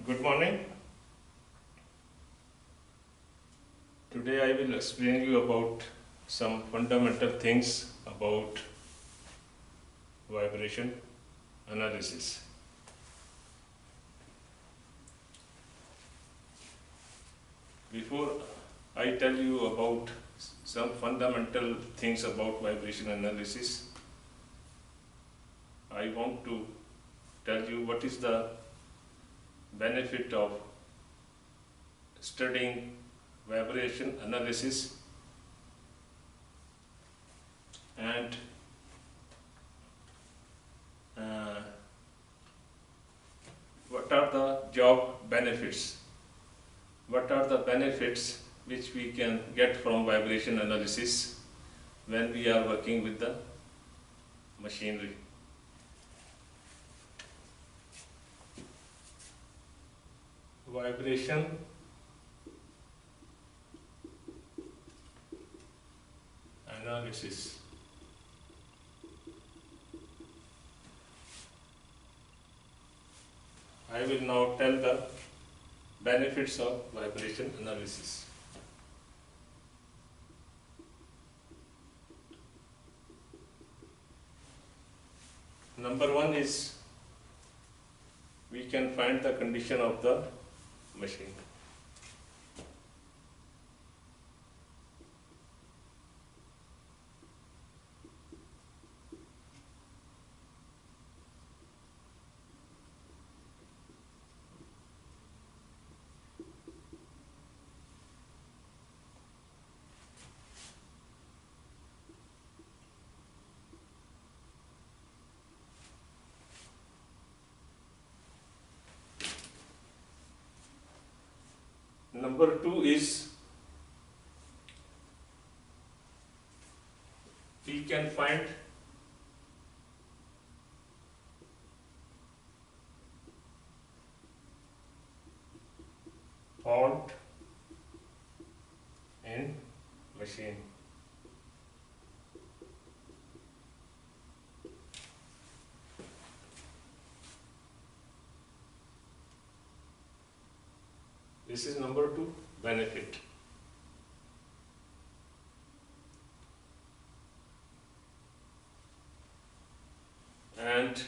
Good morning. Today I will explain you about some fundamental things about vibration analysis. Before I tell you about some fundamental things about vibration analysis, I want to tell you what is the benefit of studying vibration analysis and uh, what are the job benefits. What are the benefits which we can get from vibration analysis when we are working with the machinery? Vibration analysis. I will now tell the benefits of vibration analysis. Number one is we can find the condition of the machine. Number two is we can find fault in machine. This is number two benefit. And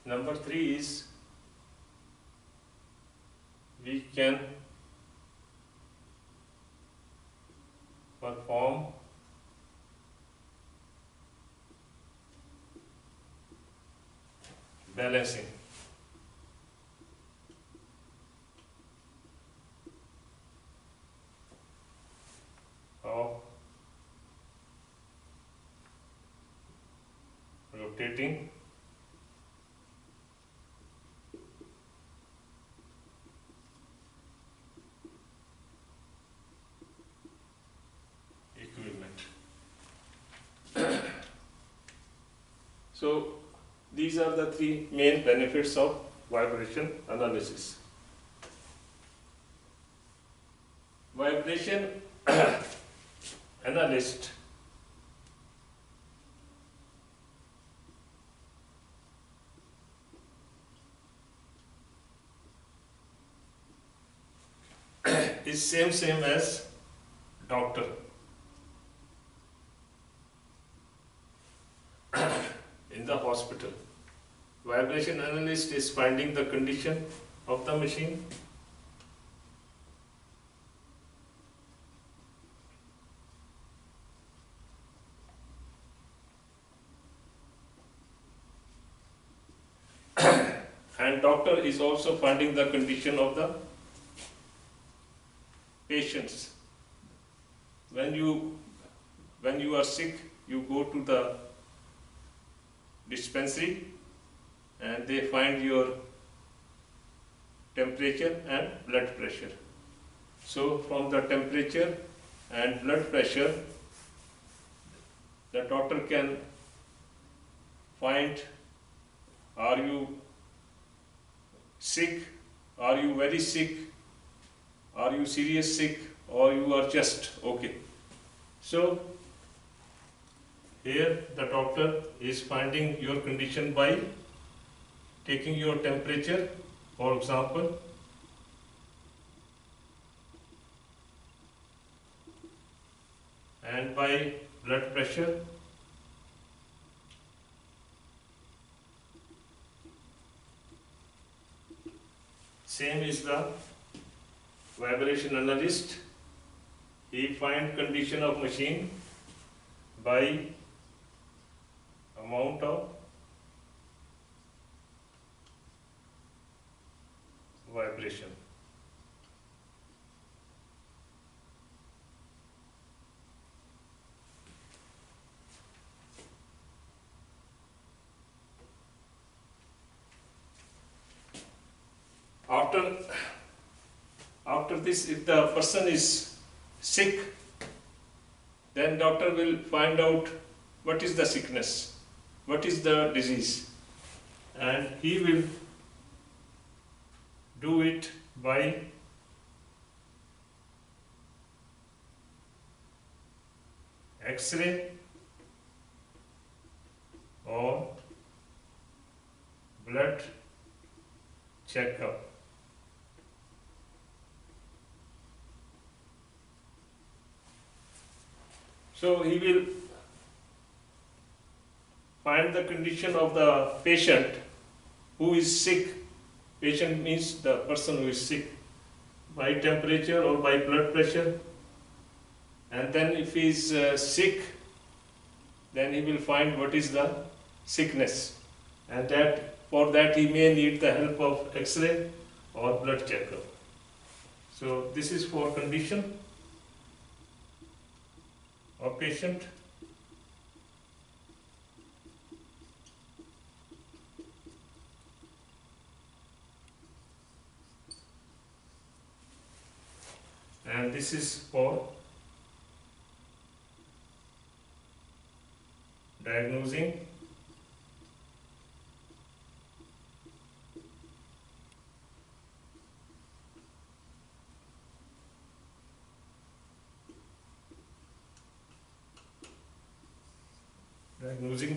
number three is we can perform balancing of rotating equipment. So these are the three main benefits of vibration analysis. Vibration analyst is same as doctor. In the hospital, vibration analyst is finding the condition of the machine, and doctor is also finding the condition of the patients. When you are sick, you go to the dispensary and they find your temperature and blood pressure. So from the temperature and blood pressure, the doctor can find, are you sick, are you very sick, are you serious sick, or you are just okay. So here the doctor is finding your condition by taking your temperature, for example, and by blood pressure, same is the vibration analyst. He find condition of machine by amount of vibration. After this, if the person is sick, then doctor will find out what is the sickness, what is the disease, and he will do it by X-ray or blood checkup. So he will find the condition of the patient who is sick. Patient means the person who is sick, by temperature or by blood pressure. And then if he is sick, then he will find what is the sickness, and for that he may need the help of X-ray or blood checkup. So this is for condition of patient. And this is for diagnosing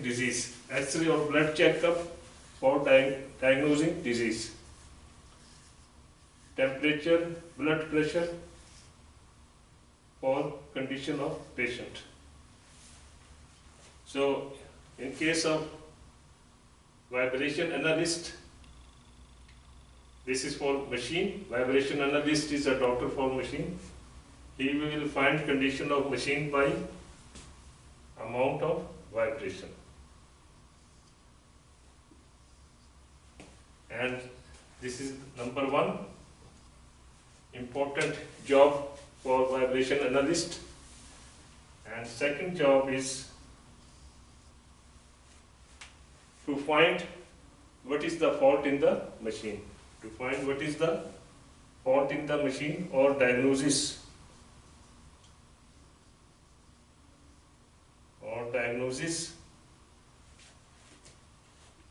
disease. X-ray or blood checkup for diagnosing disease. Temperature, blood pressure for condition of patient. So in case of vibration analyst, this is for machine. Vibration analyst is a doctor for machine. He will find condition of machine by amount of vibration. And this is number one important job for vibration analyst. And second job is to find what is the fault in the machine. To find what is the fault in the machine or diagnosis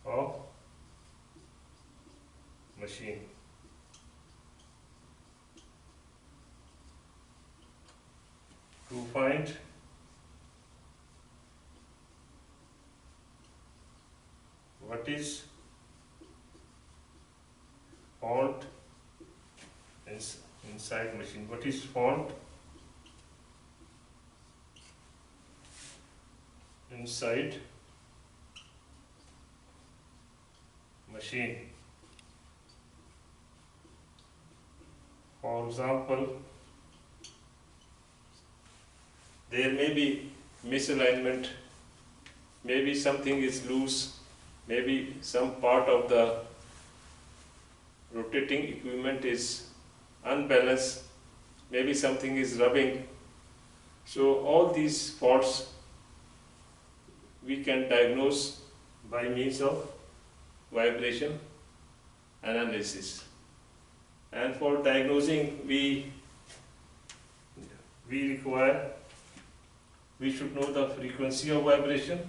of machine. To find what is fault inside machine. What is fault inside machine? For example, there may be misalignment, maybe something is loose, maybe some part of the rotating equipment is unbalanced, maybe something is rubbing. So all these faults we can diagnose by means of vibration analysis. And for diagnosing we should know the frequency of vibration.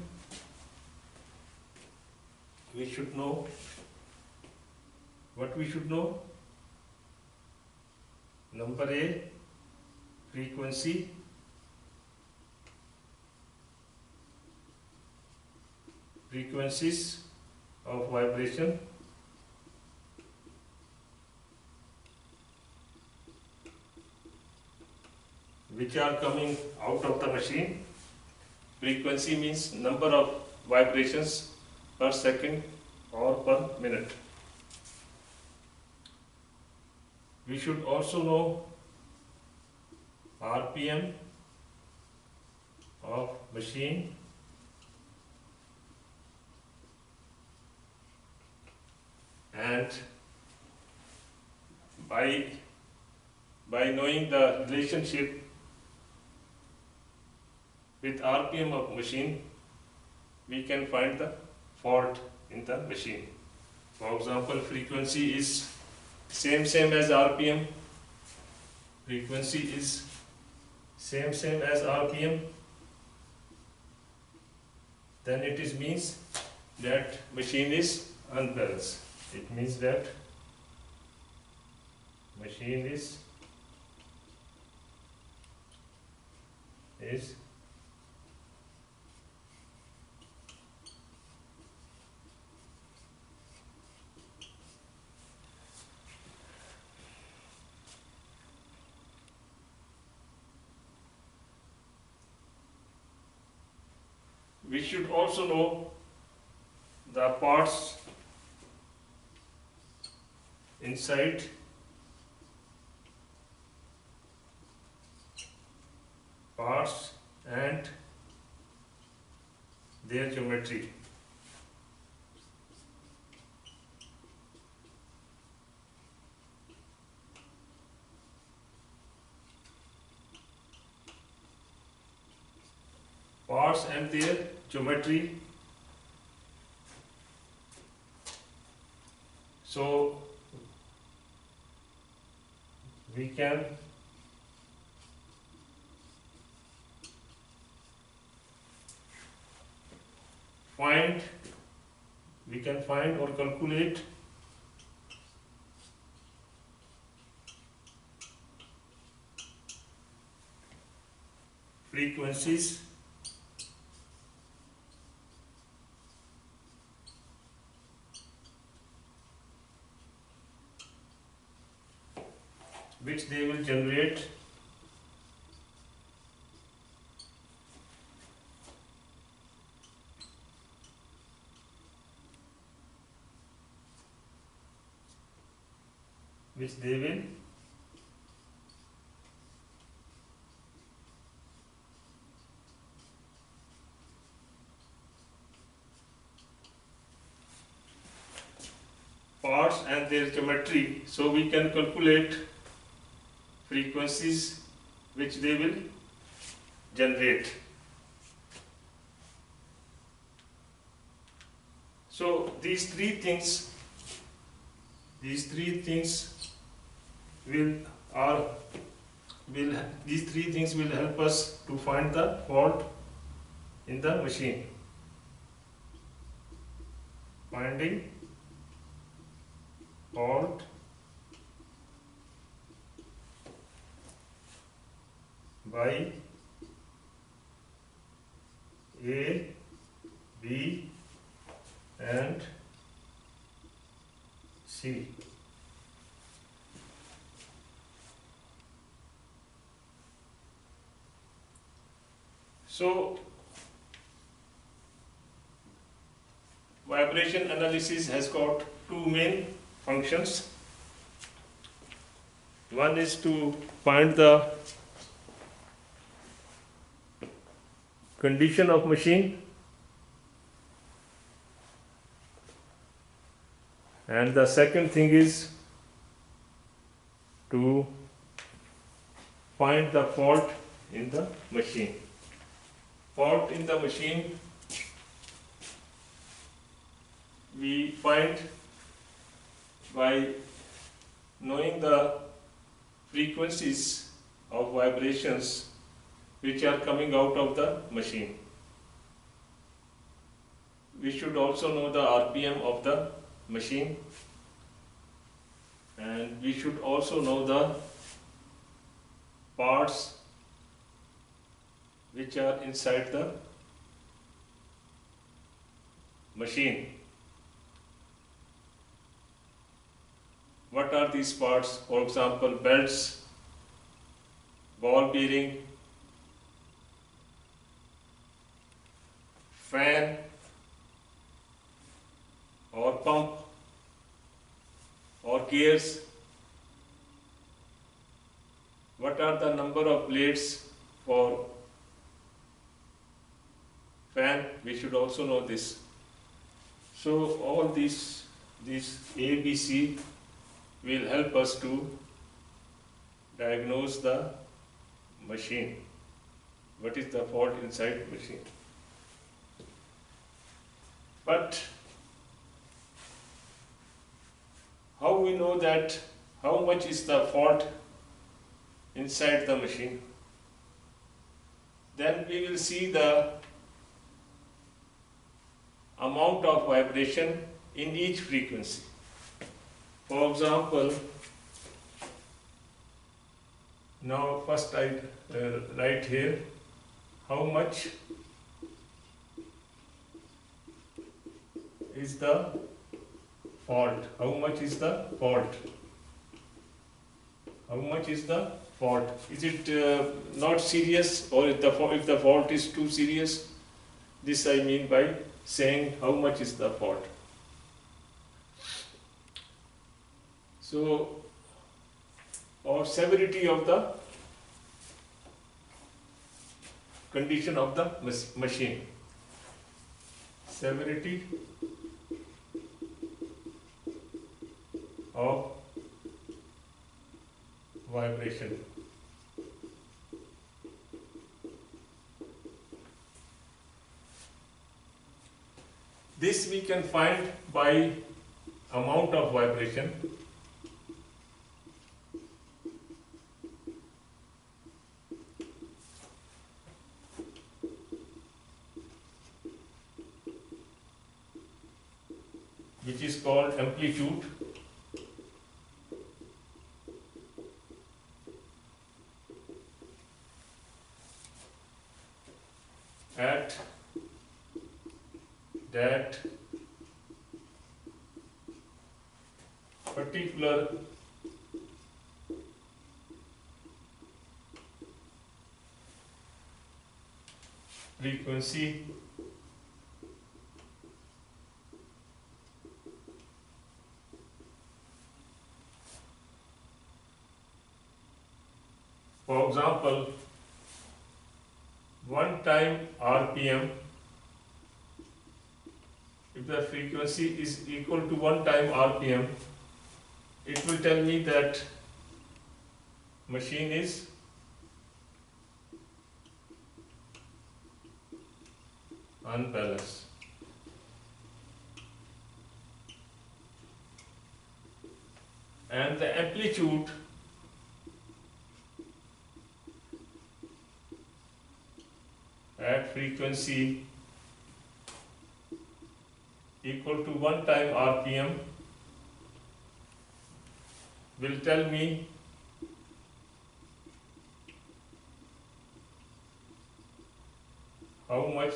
We should know what we should know. Number A, frequencies of vibration. which are coming out of the machine. Frequency means number of vibrations per second or per minute. We should also know RPM of machine and by knowing the relationship with RPM of machine, we can find the fault in the machine. For example, frequency is same as RPM. Frequency is same as RPM. Then it is means that machine is unbalanced. It means that machine is we should also know the parts inside parts and their geometry. Parts and their geometry. So we can find or calculate frequencies which they will generate parts and their geometry, so we can calculate frequencies which they will generate. So these three things will help us to find the fault in the machine. Finding fault by A, B and C. So vibration analysis has got two main functions. One is to find the condition of machine, and the second thing is to find the fault in the machine. Fault in the machine we find by knowing the frequencies of vibrations which are coming out of the machine. We should also know the RPM of the machine, and we should also know the parts which are inside the machine. What are these parts? For example, belts, ball bearing, fan or pump or gears? What are the number of blades for fan? We should also know this. So all these A, B, C will help us to diagnose the machine. What is the fault inside machine? But how we know that how much is the fault inside the machine? Then we will see the amount of vibration in each frequency. For example, now first I write here how much is the fault. How much is the fault? How much is the fault? Is it not serious, or if the fault is too serious? This I mean by saying how much is the fault. So, or severity of the condition of the machine. Severity of vibration. This we can find by amount of vibration. Which is called amplitude. At that particular frequency for example, 1 time RPM, if the frequency is equal to 1 time RPM, it will tell me that machine is unbalanced. And the amplitude at frequency equal to 1 time RPM will tell me how much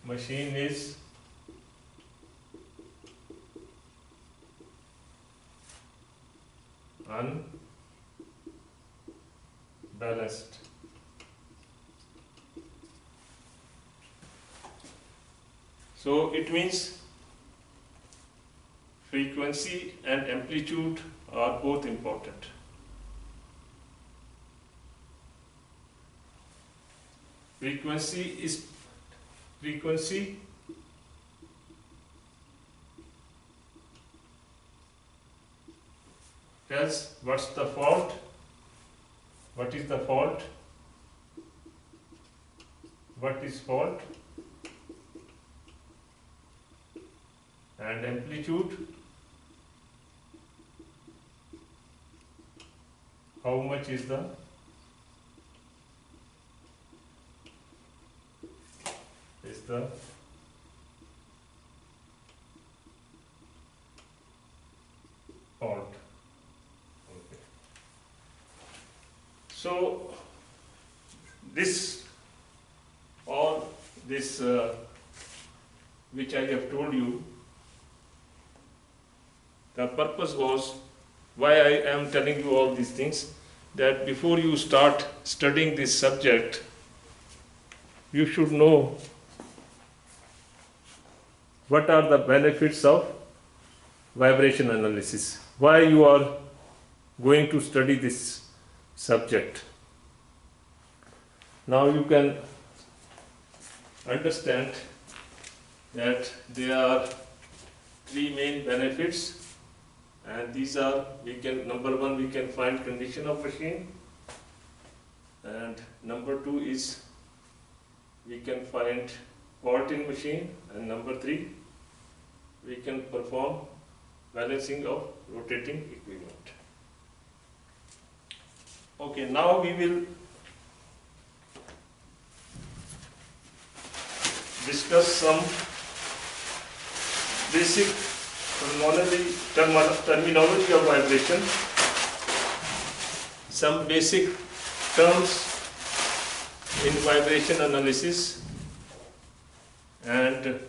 machine is unbalanced. So it means frequency and amplitude are both important. Frequency tells what's the fault, what is the fault, what is fault, and amplitude, how much is the fault. Okay. So this which I have told you, the purpose was why I am telling you all these things, that before you start studying this subject, you should know what are the benefits of vibration analysis, why you are going to study this subject. Now you can understand that there are three main benefits, and these are, number one, we can find condition of machine, and number two is we can find fault in machine, and number three, we can perform balancing of rotating equipment. Okay, now we will discuss some basic terminology of vibration, some basic terms in vibration analysis, and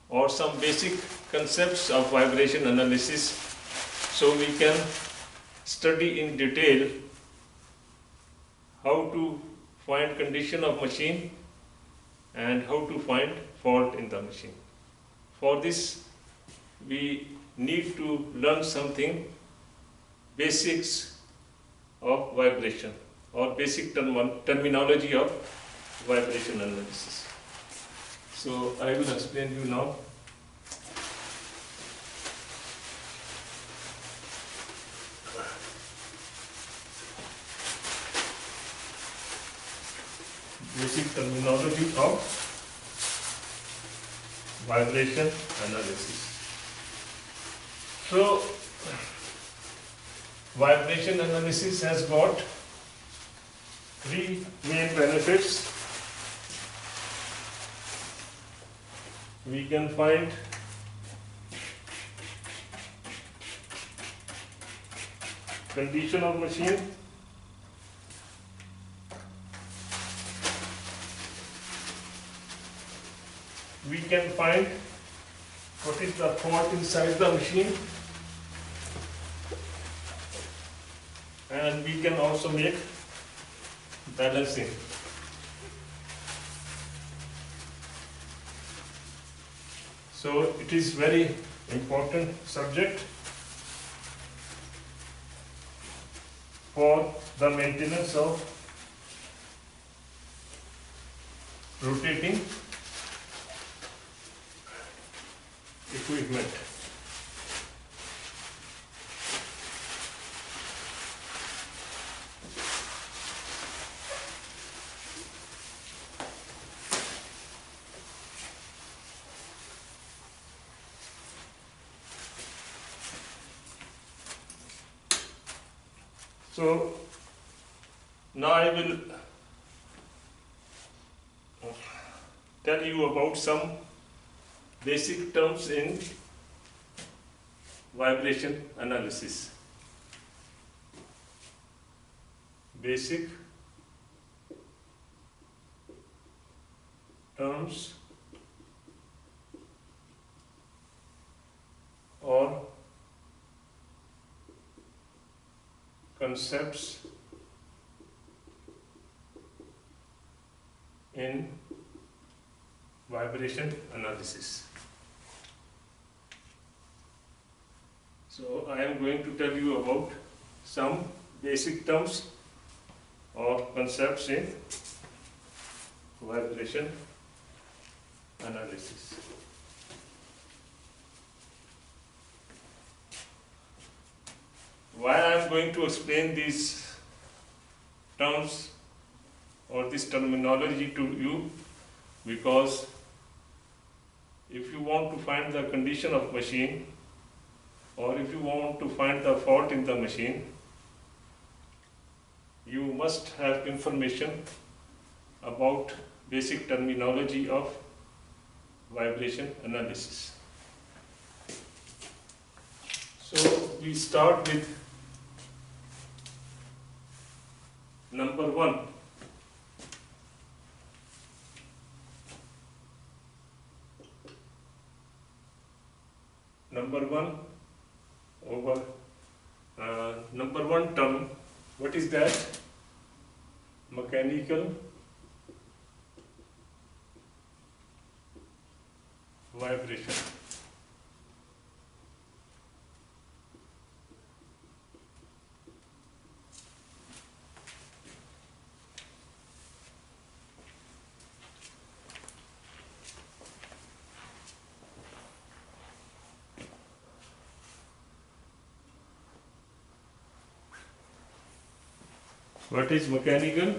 or some basic concepts of vibration analysis, so we can study in detail how to find condition of machine and how to find fault in the machine. For this, we need to learn something, basics of vibration or basic terminology of vibration analysis. So I will explain you now. Basic terminology of vibration analysis. So, vibration analysis has got three main benefits. We can find condition of machine, we can find what is the fault inside the machine, and we can also make balancing. So it is very important subject for the maintenance of rotating equipment. So now I will tell you about some basic terms in vibration analysis. Basic terms or concepts in vibration analysis. So I am going to tell you about some basic terms or concepts in vibration analysis. Why I am going to explain these terms or this terminology to you? Because if you want to find the condition of machine, or if you want to find the fault in the machine, you must have information about basic terminology of vibration analysis. So we start with number one. Number one over What is that? Mechanical vibration. What is mechanical?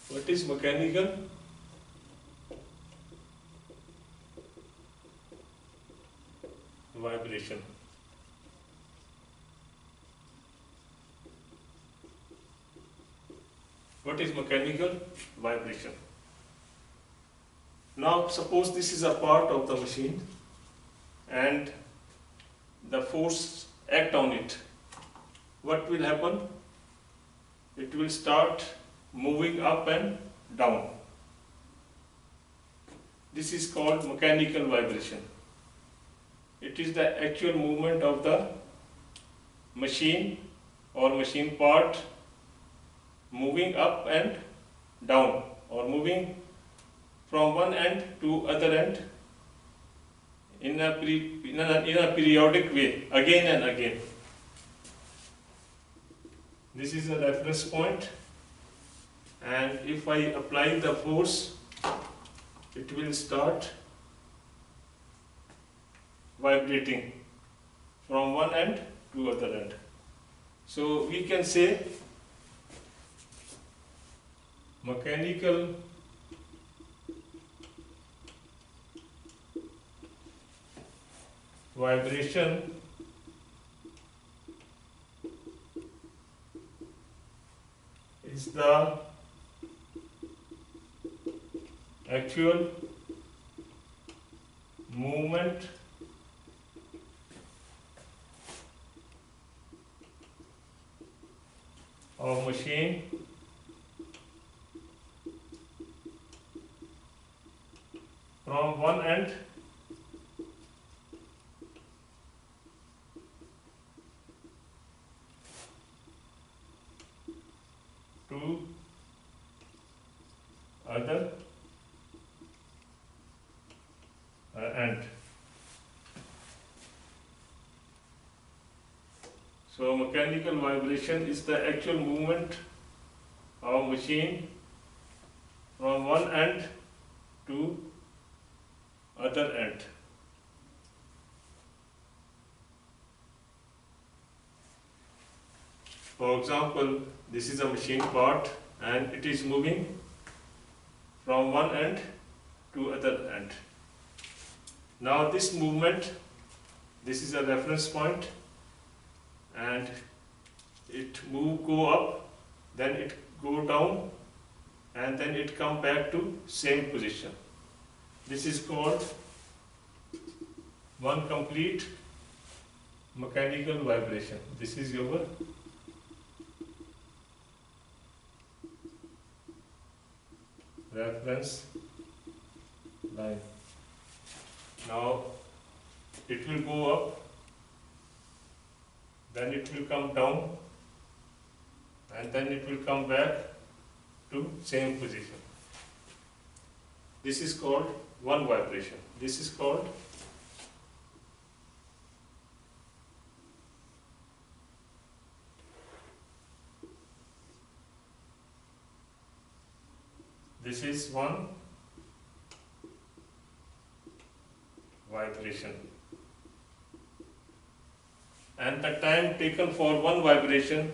What is mechanical? Vibration. What is mechanical vibration? Now suppose this is a part of the machine and the force act on it. What will happen? It will start moving up and down. This is called mechanical vibration. It is the actual movement of the machine or machine part moving up and down, or moving from one end to other end in a periodic way, again and again. This is a reference point, and if I apply the force, it will start vibrating from one end to other end. So we can say mechanical vibration is the actual movement of machine from one end to other end. So mechanical vibration is the actual movement of machine from one end to other end. For example, this is a machine part and it is moving from one end to other end. Now this movement, this is a reference point, and it go up, then it go down, and then it come back to same position. This is called one complete mechanical vibration. This is your reference line. Now it will go up, then it will come down, and then it will come back to same position. This is called one vibration. This is called one vibration, and the time taken for one vibration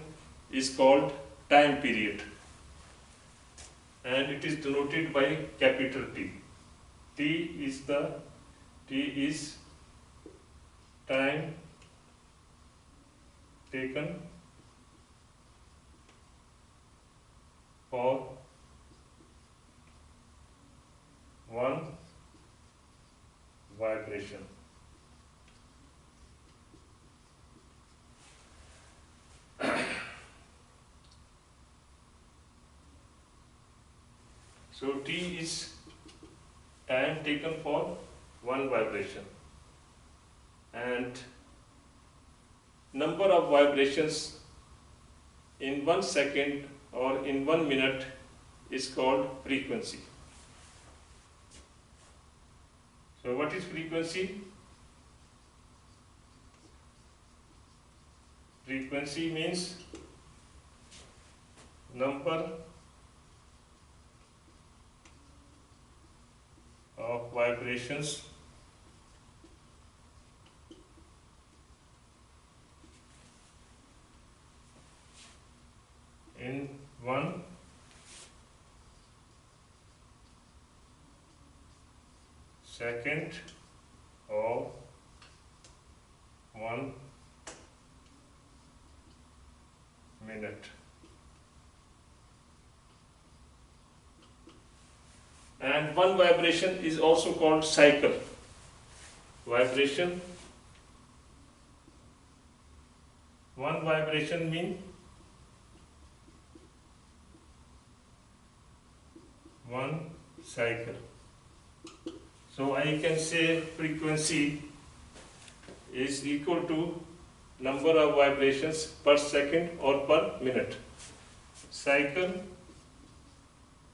is called time period, and it is denoted by capital T. T is time taken for one vibration. So T is time taken for one vibration, and number of vibrations in 1 second or in 1 minute is called frequency. So what is frequency? Frequency means number of vibrations in 1 second or 1 minute. And one vibration is also called cycle. Vibration, one vibration means one cycle. So I can say frequency is equal to number of vibrations per second or per minute. Cycle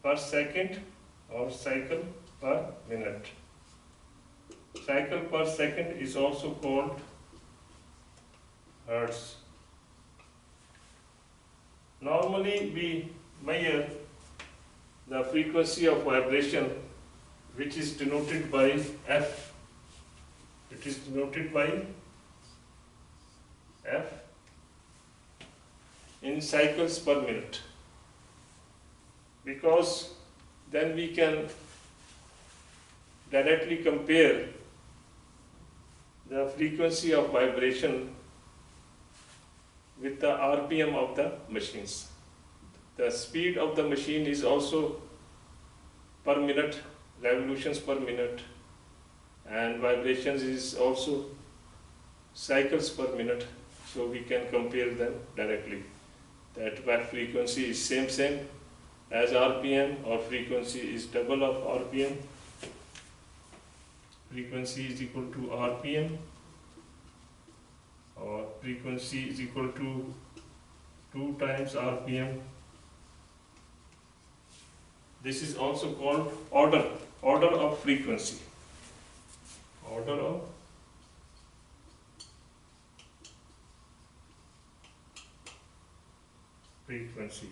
per second or cycle per minute. Cycle per second is also called hertz. Normally we measure the frequency of vibration, which is denoted by F. It is denoted by F in cycles per minute, because then we can directly compare the frequency of vibration with the RPM of the machines. The speed of the machine is also per minute, revolutions per minute, and vibrations is also cycles per minute, so we can compare them directly. That frequency is same as RPM, or frequency is double of RPM. Frequency is equal to RPM, or frequency is equal to 2 times RPM. This is also called order of frequency. Order of frequency.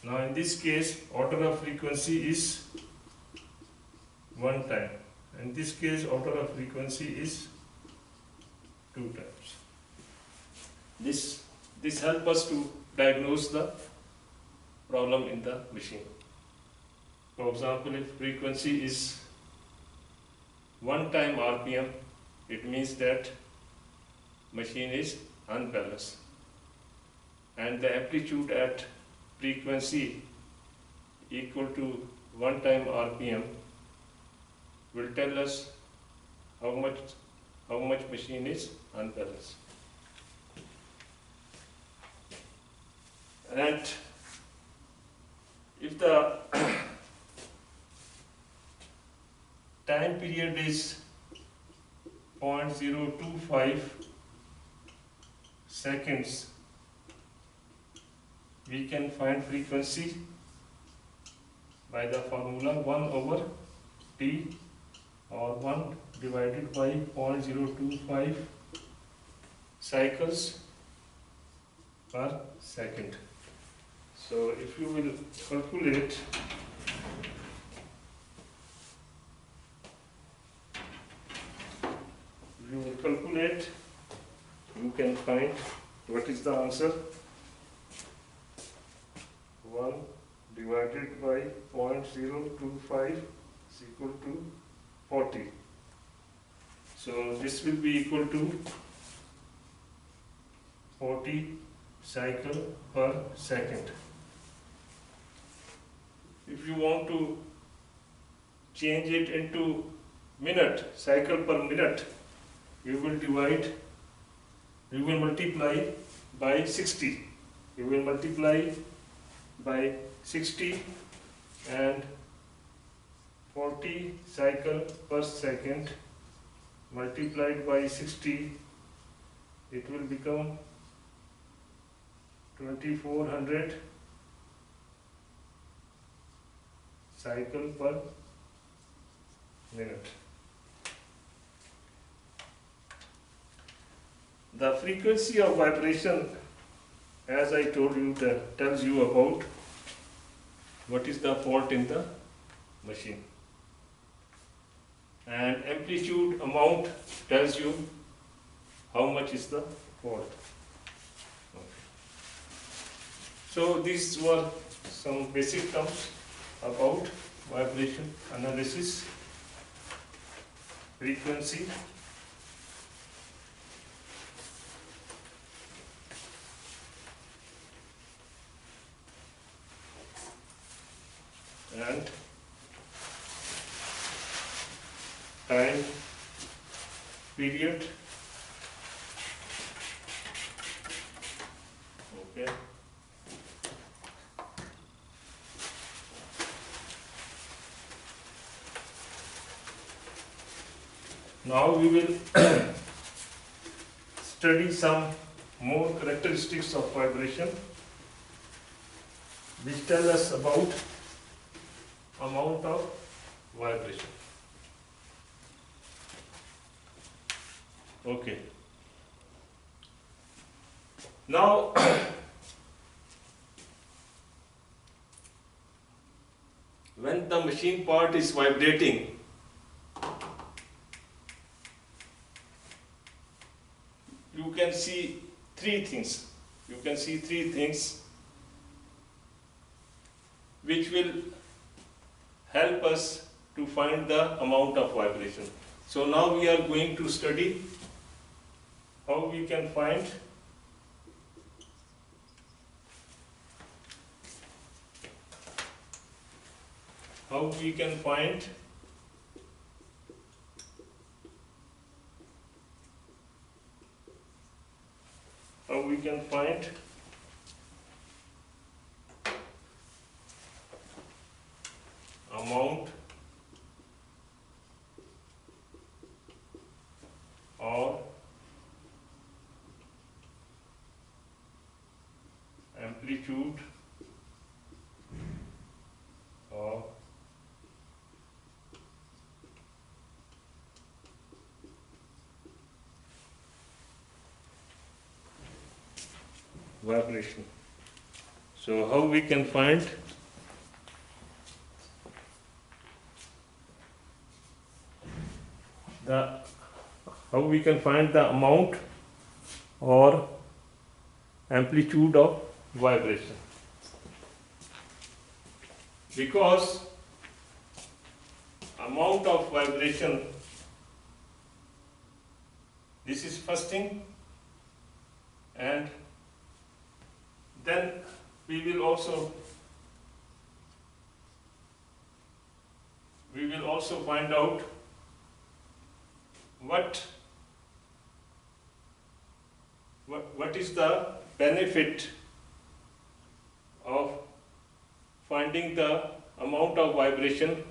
Now in this case, order of frequency is 1 time. In this case, order of frequency is 2 times. This helps us to diagnose the problem in the machine. For example, if frequency is 1 time RPM, it means that machine is unbalanced, and the amplitude at frequency equal to 1 time RPM will tell us how much machine is unbalanced. And if the time period is 0.025 seconds, we can find frequency by the formula 1 over T, or 1 divided by 0.025 cycles per second. So if you will calculate, you can find what is the answer. 1 divided by 0.025 is equal to 40. So this will be equal to 40 cycle per second. If you want to change it into minute, cycle per minute, you will multiply by 60. You will multiply by 60 and 40 cycle per second multiplied by 60, it will become 2400 cycle per minute. The frequency of vibration, as I told you, that tells you about what is the fault in the machine, and amplitude amount tells you how much is the fault. Okay. So these were some basic terms about vibration analysis, frequency, and time period. Okay. Now we will study some more characteristics of vibration which tell us about amount of vibration. Okay. Now when the machine part is vibrating, you can see three things. You can see three things which will help us to find the amount of vibration. So now we are going to study how we can find how we can find amount or amplitude of vibration. So how we can find the amount or amplitude of vibration? Because amount of vibration, this is first thing, and then we will also find out what is the benefit of finding the amount of vibration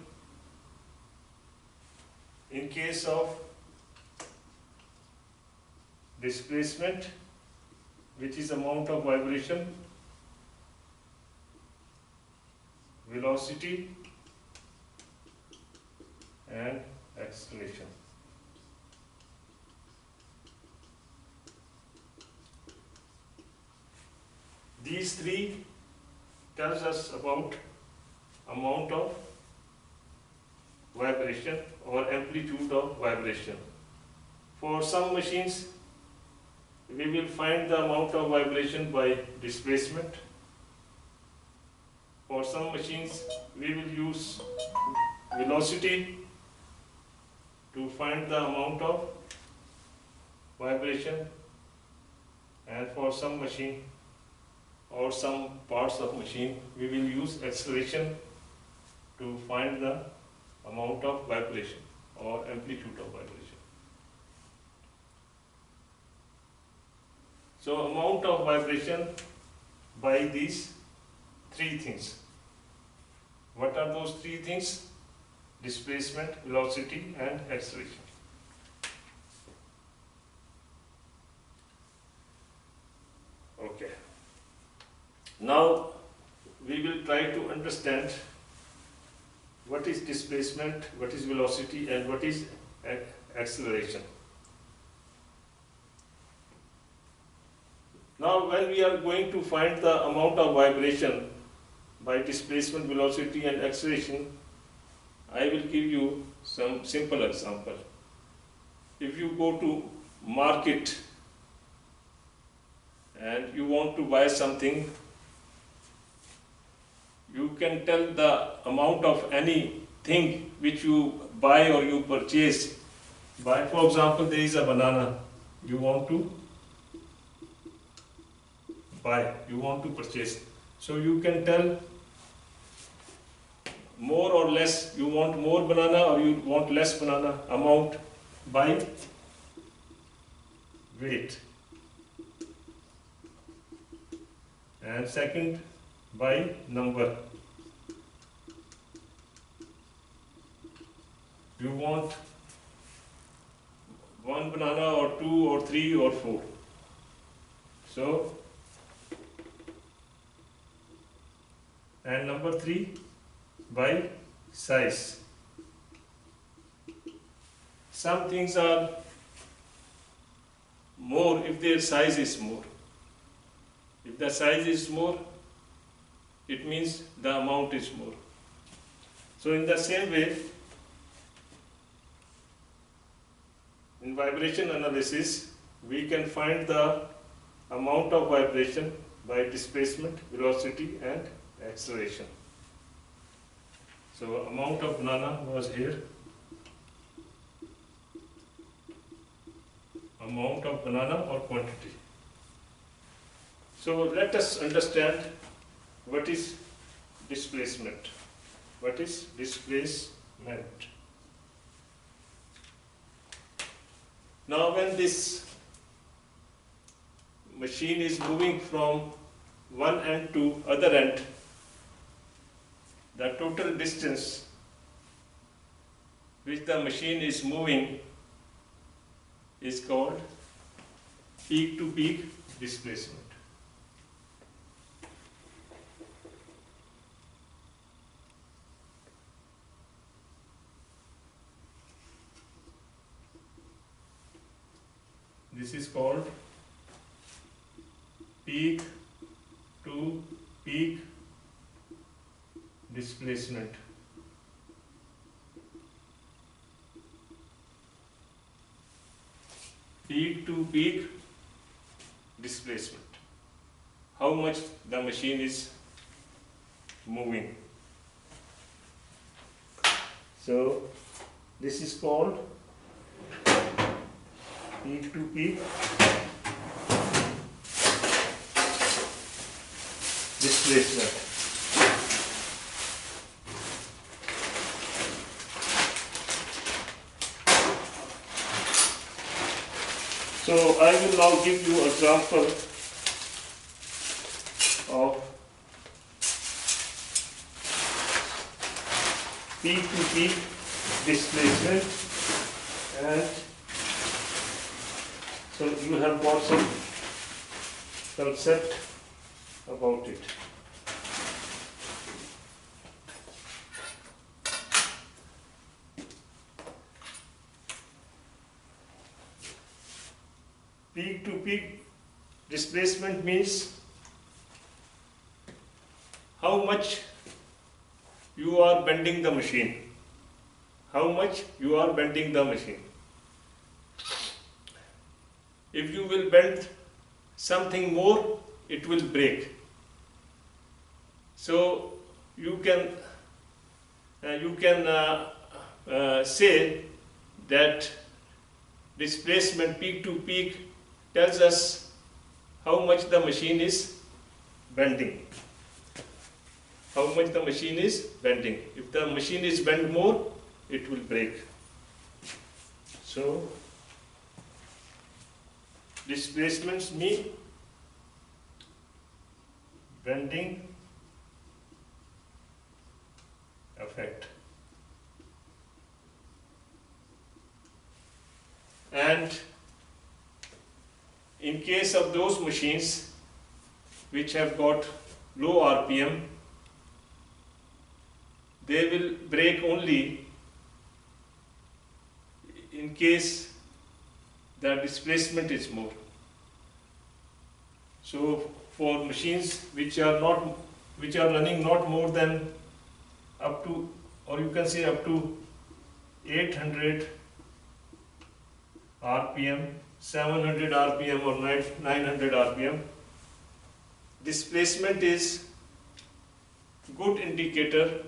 in case of displacement, which is amount of vibration, velocity, and acceleration. These three tells us about amount of vibration or amplitude of vibration. For some machines, we will find the amount of vibration by displacement. For some machines, we will use velocity to find the amount of vibration, and for some machine or some parts of machine, we will use acceleration to find the amount of vibration or amplitude of vibration. So amount of vibration by these three things. What are those three things? Displacement, velocity and acceleration. Okay. Now we will try to understand what is displacement, what is velocity and what is acceleration. Now when we are going to find the amount of vibration by displacement, velocity and acceleration, I will give you some simple example. If you go to market and you want to buy something, you can tell the amount of anything which you buy or you purchase. Buy, for example, there is a banana you want to buy, you want to purchase. So you can tell more or less, you want more banana or you want less banana, amount by weight. And second, by number. You want one banana or two or three or four. So, and number three, by size. Some things are more if their size is more. If the size is more, it means the amount is more. So in the same way, in vibration analysis, we can find the amount of vibration by displacement, velocity and acceleration. So amount of banana was here. Amount of banana or quantity. So let us understand what is displacement. What is displacement? Now when this machine is moving from one end to other end, the total distance which the machine is moving is called peak to peak displacement. This is called peak to peak displacement. Peak to peak displacement. How much the machine is moving. So this is called peak to peak displacement. So I will now give you example of peak to peak displacement, and so you have got some concept about it. Peak to peak displacement means how much you are bending the machine. How much you are bending the machine. If you will bend something more, it will break. So you can say that displacement peak to peak tells us how much the machine is bending. How much the machine is bending. If the machine is bent more, it will break. So displacements mean bending effect. And in case of those machines which have got low RPM, they will break only in case the displacement is more. So for machines which are running not more than up to, or you can say up to 800 RPM, 700 RPM or 900 RPM, displacement is good indicator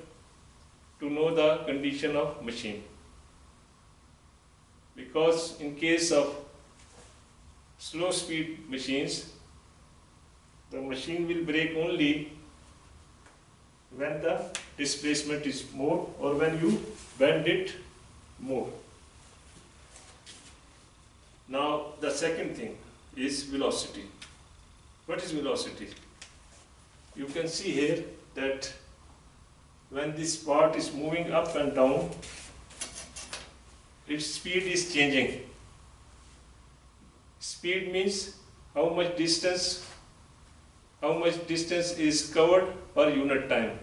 to know the condition of machine. Because in case of slow speed machines, the machine will break only when the displacement is more or when you bend it more. Now the second thing is velocity. What is velocity? You can see here that when this part is moving up and down, its speed is changing. Speed means how much distance is covered per unit time.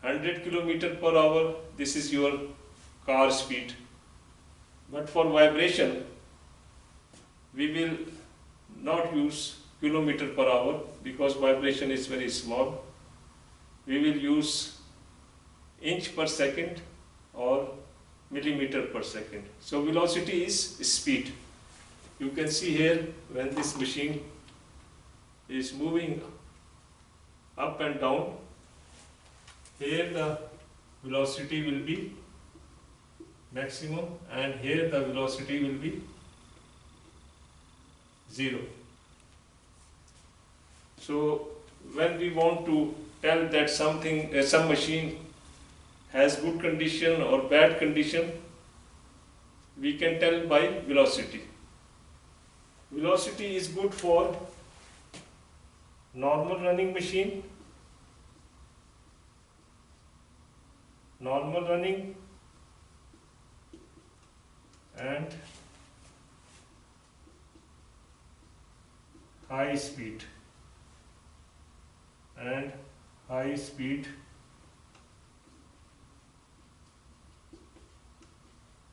100 km/h, this is your car speed. But for vibration, we will not use km/h because vibration is very small. We will use inch per second or millimeter per second. So velocity is speed. You can see here when this machine is moving up and down, here the velocity will be maximum and here the velocity will be 0. So when we want to tell that some machine has good condition or bad condition, we can tell by velocity. Velocity is good for normal running machine, and high speed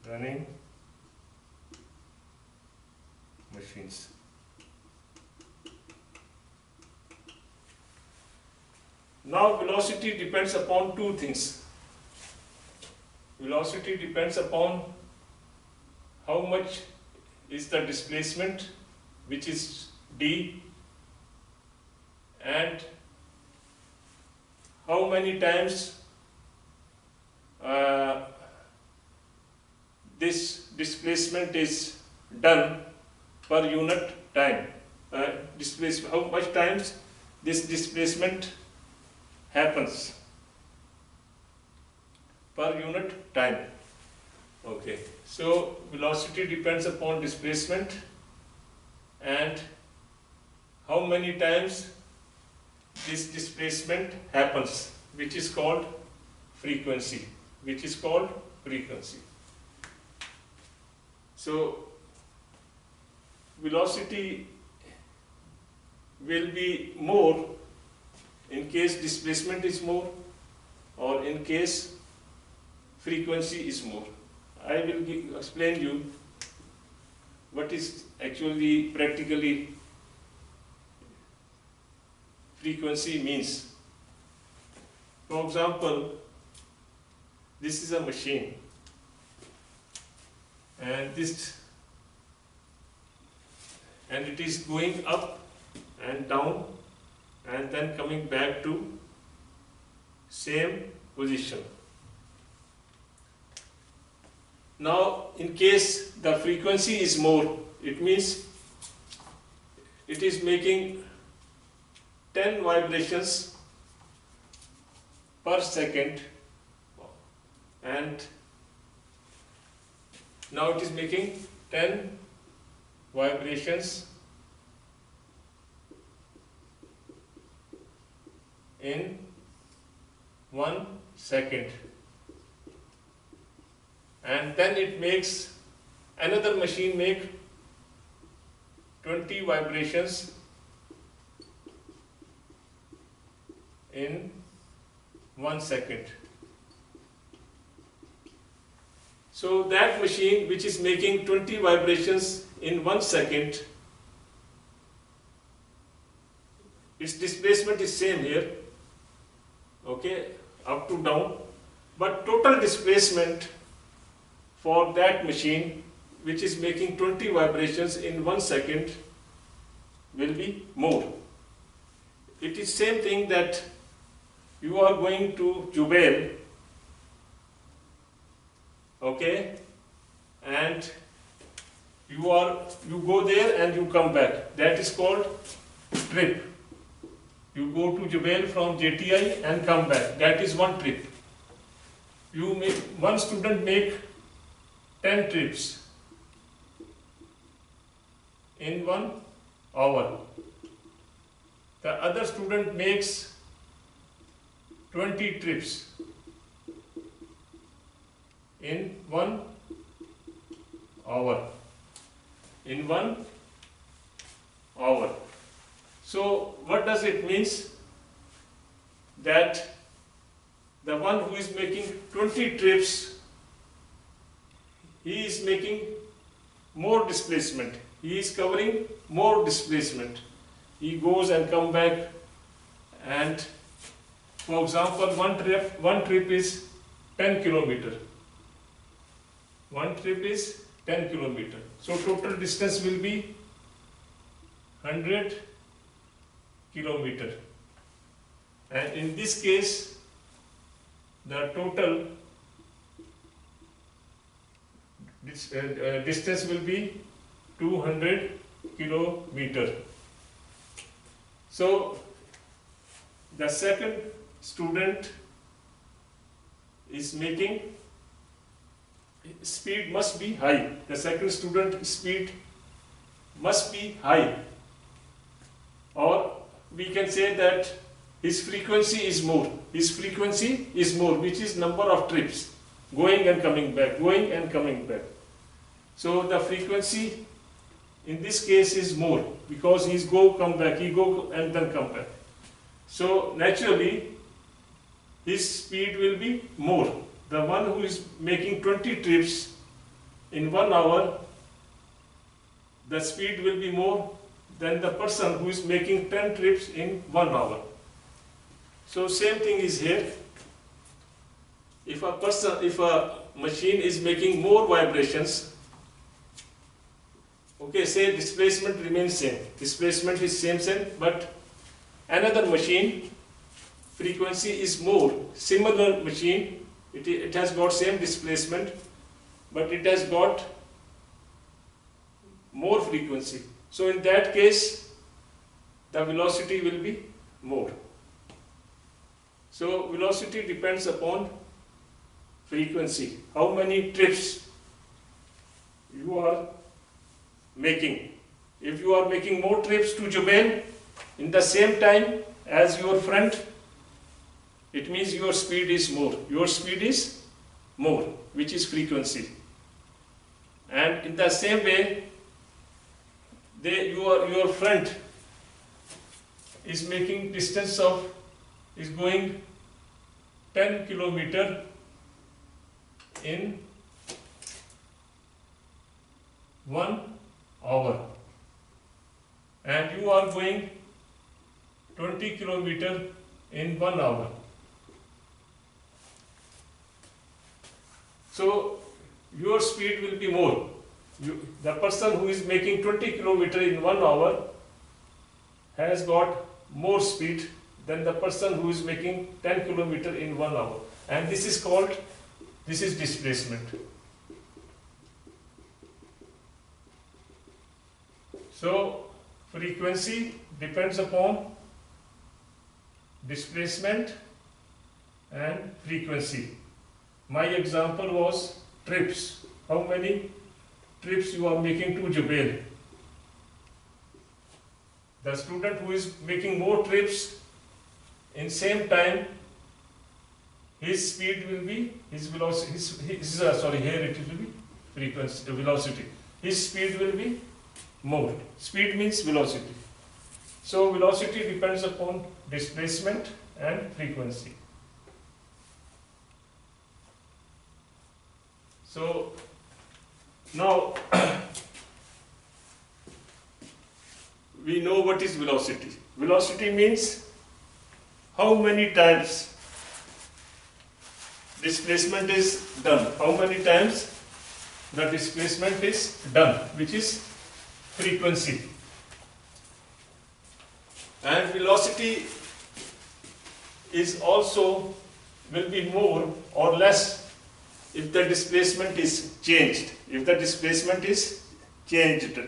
running machines. Now velocity depends upon two things. Velocity depends upon how much is the displacement, which is d, and how many times this displacement is done per unit time. How much times this displacement happens per unit time. Okay, so velocity depends upon displacement and how many times this displacement happens, which is called frequency. So velocity will be more in case displacement is more or in case frequency is more. I will explain you what is actually practically frequency means. For example, this is a machine and it is going up and down and then coming back to same position. Now in case the frequency is more, it means it is making 10 vibrations per second, and now it is making 10 vibrations in 1 second, and then it makes another machine make 20 vibrations in 1 second. So that machine which is making 20 vibrations in 1 second, its displacement is same here, okay, up to down, but total displacement for that machine which is making 20 vibrations in 1 second will be more. It is same thing that you are going to Jubail, okay, and you go there and you come back. That is called trip. You go to Jubail from JTI and come back. That is one trip. One student make 10 trips in 1 hour. The other student makes 20 trips in 1 hour. In 1 hour. So what does it means? That the one who is making 20 trips, he is making more displacement. He is covering more displacement. He goes and come back, and for example, one trip is 10 kilometer. One trip is 10 kilometer. So total distance will be 100 kilometer. And in this case, the total distance will be 200 kilometer. So the second student is making, speed must be high. The second student speed must be high, or we can say that his frequency is more. His frequency is more, which is number of trips, going and coming back, going and coming back. So the frequency in this case is more, because he's go, come back, he go and then come back. So naturally his speed will be more. The one who is making 20 trips in 1 hour, the speed will be more than the person who is making 10 trips in 1 hour. So same thing is here. If a machine is making more vibrations, okay, say displacement remains same. Displacement is same, but another machine frequency is more. Similar machine, it has got same displacement, but it has got more frequency. So in that case, the velocity will be more. So velocity depends upon frequency. How many trips you are making. If you are making more trips to Jubail in the same time as your friend, it means your speed is more. Your speed is more, which is frequency. And in the same way, your friend is making distance of, is going 10 kilometer in 1 hour, and you are going 20 kilometer in 1 hour. So your speed will be more. The person who is making 20 kilometer in 1 hour has got more speed than the person who is making 10 kilometer in 1 hour, and this is called, this is displacement. So frequency depends upon displacement and frequency. My example was trips. How many trips you are making to Jubail? The student who is making more trips in same time, his speed will be, his velocity, here it will be frequency, velocity. His speed will be more. Speed means velocity. So velocity depends upon displacement and frequency. So now we know what is velocity. Velocity means how many times displacement is done, how many times the displacement is done, which is frequency. And velocity is also will be more or less if the displacement is changed. If the displacement is changed.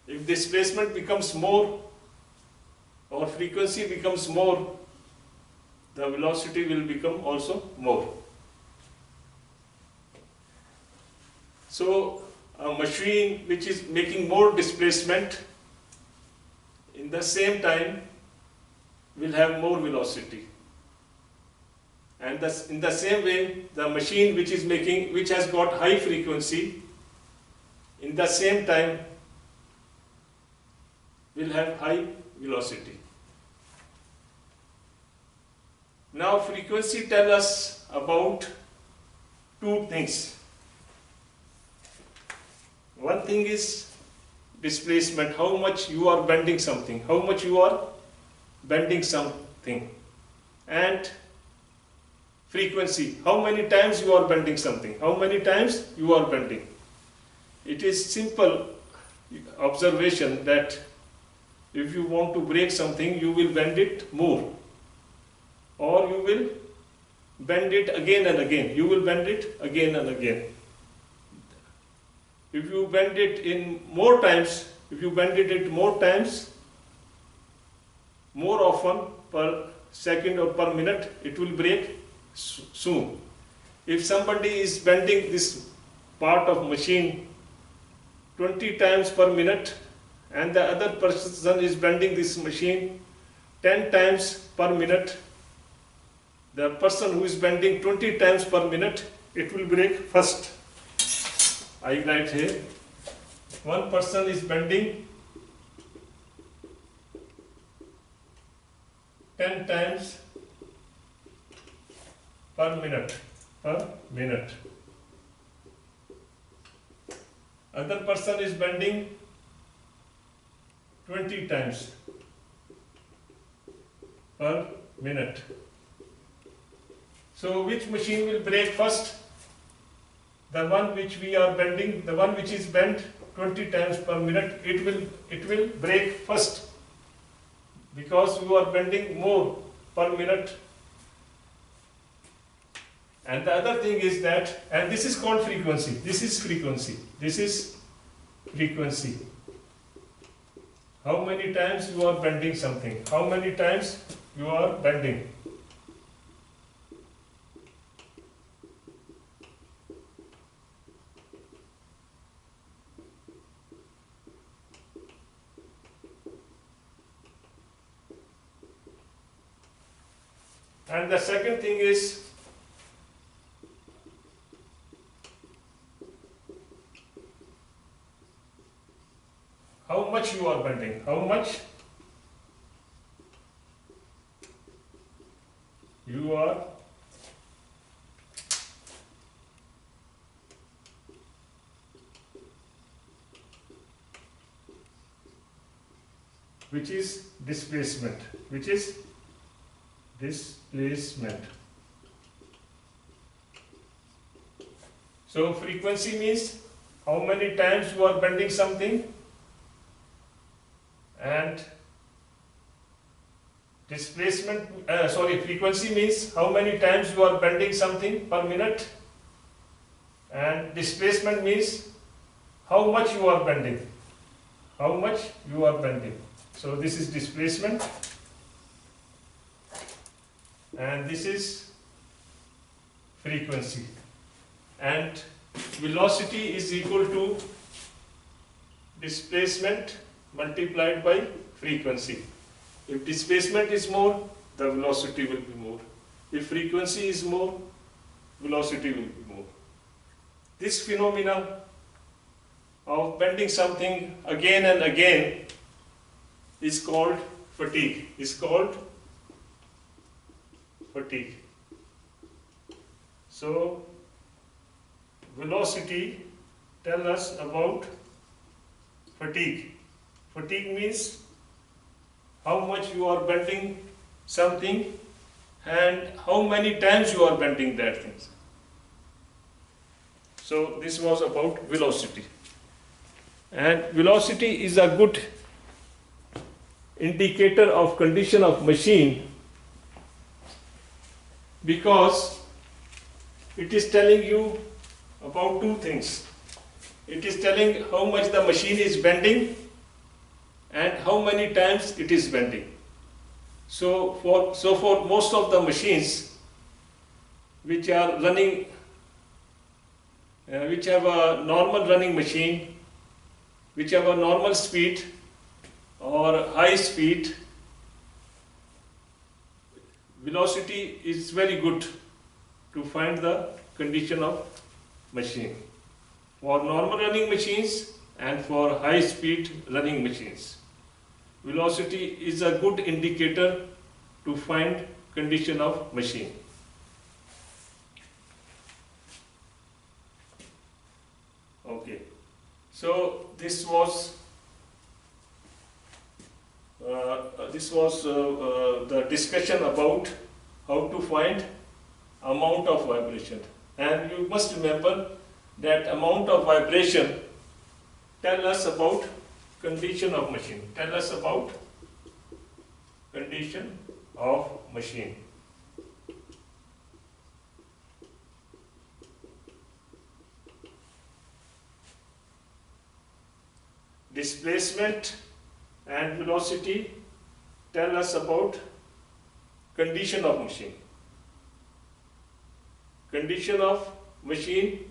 If displacement becomes more or frequency becomes more, the velocity will become also more. So a machine which is making more displacement in the same time will have more velocity. And thus, in the same way, the machine which has got high frequency, in the same time will have high velocity. Now frequency tells us about two things. One thing is displacement, how much you are bending something, and frequency, how many times you are bending something, It is simple observation that if you want to break something, you will bend it more, or you will bend it again and again. If you bend it more times, more often per second or per minute, it will break soon. If somebody is bending this part of machine 20 times per minute and the other person is bending this machine 10 times per minute, the person who is bending 20 times per minute, it will break first. I write here, one person is bending 10 times per minute. Other person is bending 20 times per minute. So which machine will break first? The one which we are bending, the one which is bent 20 times per minute, it will break first, because you are bending more per minute. And the other thing is that, and this is called frequency. This is frequency. How many times you are bending something? And the second thing is how much you are bending, which is displacement. So frequency means how many times you are bending something, and frequency means how many times you are bending something per minute, and displacement means how much you are bending. So this is displacement and this is frequency, and velocity is equal to displacement multiplied by frequency. If displacement is more, the velocity will be more. If frequency is more, velocity will be more. This phenomena of bending something again and again is called fatigue. So, velocity tells us about fatigue. Fatigue means how much you are bending something and how many times you are bending that thing. So this was about velocity. And velocity is a good indicator of condition of machine because it is telling you about two things. It is telling how much the machine is bending and how many times it is bending. So for most of the machines which are running, which have a normal running machine, which have a normal speed or high speed, velocity is very good to find the condition of machine. For normal running machines and for high speed running machines, velocity is a good indicator to find condition of machine. Okay, so this was the discussion about how to find amount of vibration. And you must remember that amount of vibration tell us about condition of machine. Tell us about condition of machine. Displacement and velocity tell us about condition of machine. Condition of machine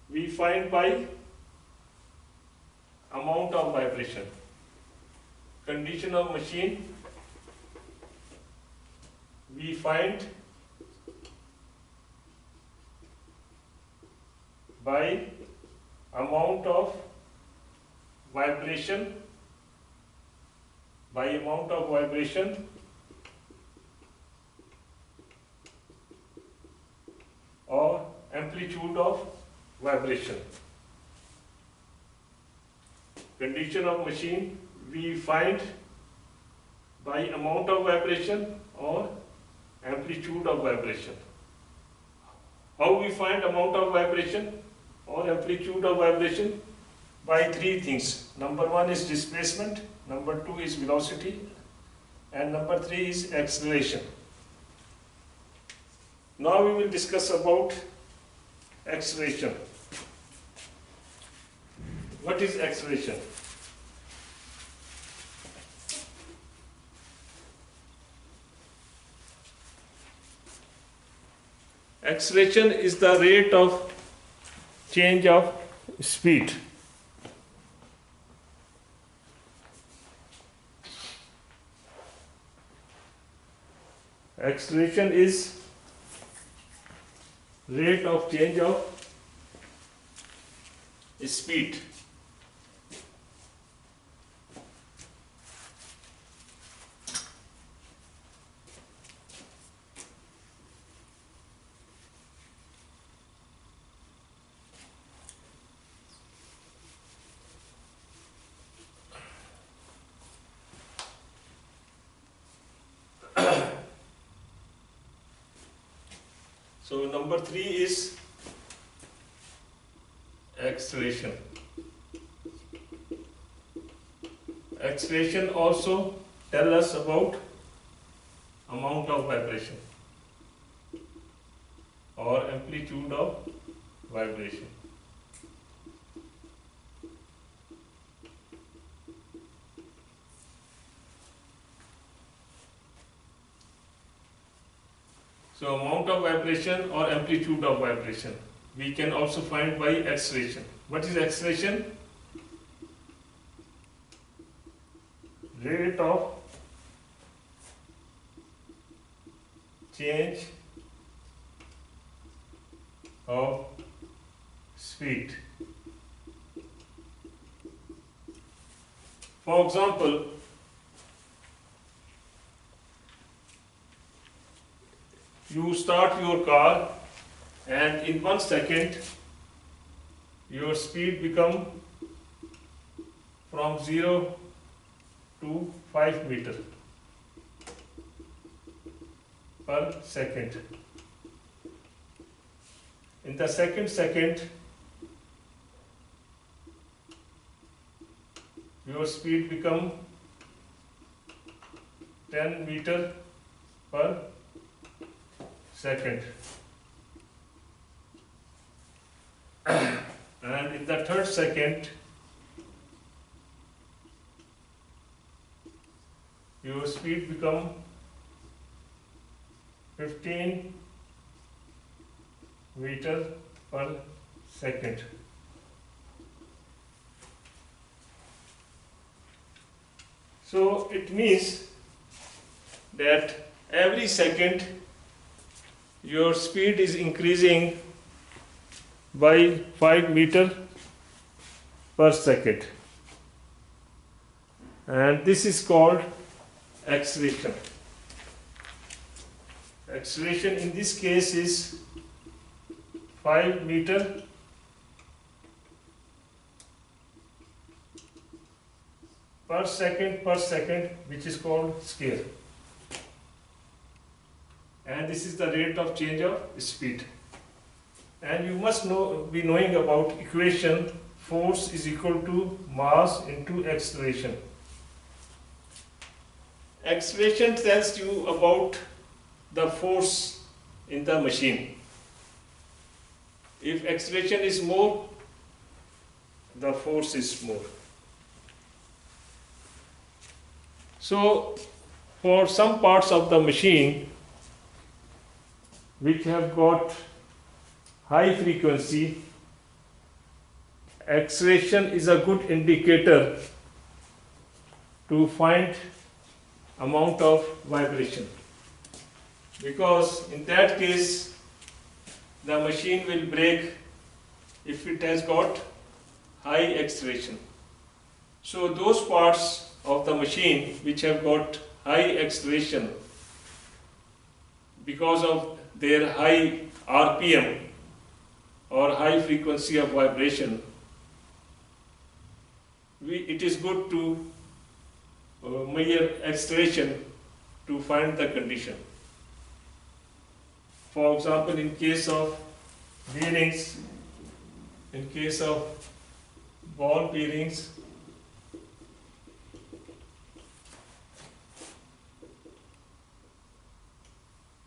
we find by amount of vibration. Condition of machine we find by amount of vibration, or amplitude of vibration. Condition of machine we find by amount of vibration or amplitude of vibration. How we find amount of vibration or amplitude of vibration? By three things. Number one is displacement, number two is velocity, and number three is acceleration. Now we will discuss about acceleration. What is acceleration? Acceleration is the rate of change of speed. Acceleration is rate of change of speed. So number three is acceleration. Acceleration also tell us about amount of vibration or amplitude of vibration. So amount of vibration or amplitude of vibration we can also find by acceleration. What is acceleration? Rate of change of speed. For example, you start your car and in 1 second your speed become from 0 to 5 meter per second. In the second your speed become 10 meter per second. And in the third second your speed become 15 meter per second. So it means that every second your speed is increasing by 5 meter per second, and this is called acceleration. Acceleration in this case is 5 meter per second, which is called scale, and this is the rate of change of speed. And you must be knowing about equation: force is equal to mass into acceleration. Acceleration tells you about the force in the machine. If acceleration is more, the force is more. So for some parts of the machine which have got high frequency, acceleration is a good indicator to find amount of vibration, because in that case the machine will break if it has got high acceleration. So those parts of the machine which have got high acceleration, because of their high RPM or high frequency of vibration, it is good to measure acceleration to find the condition. For example, in case of bearings, in case of ball bearings,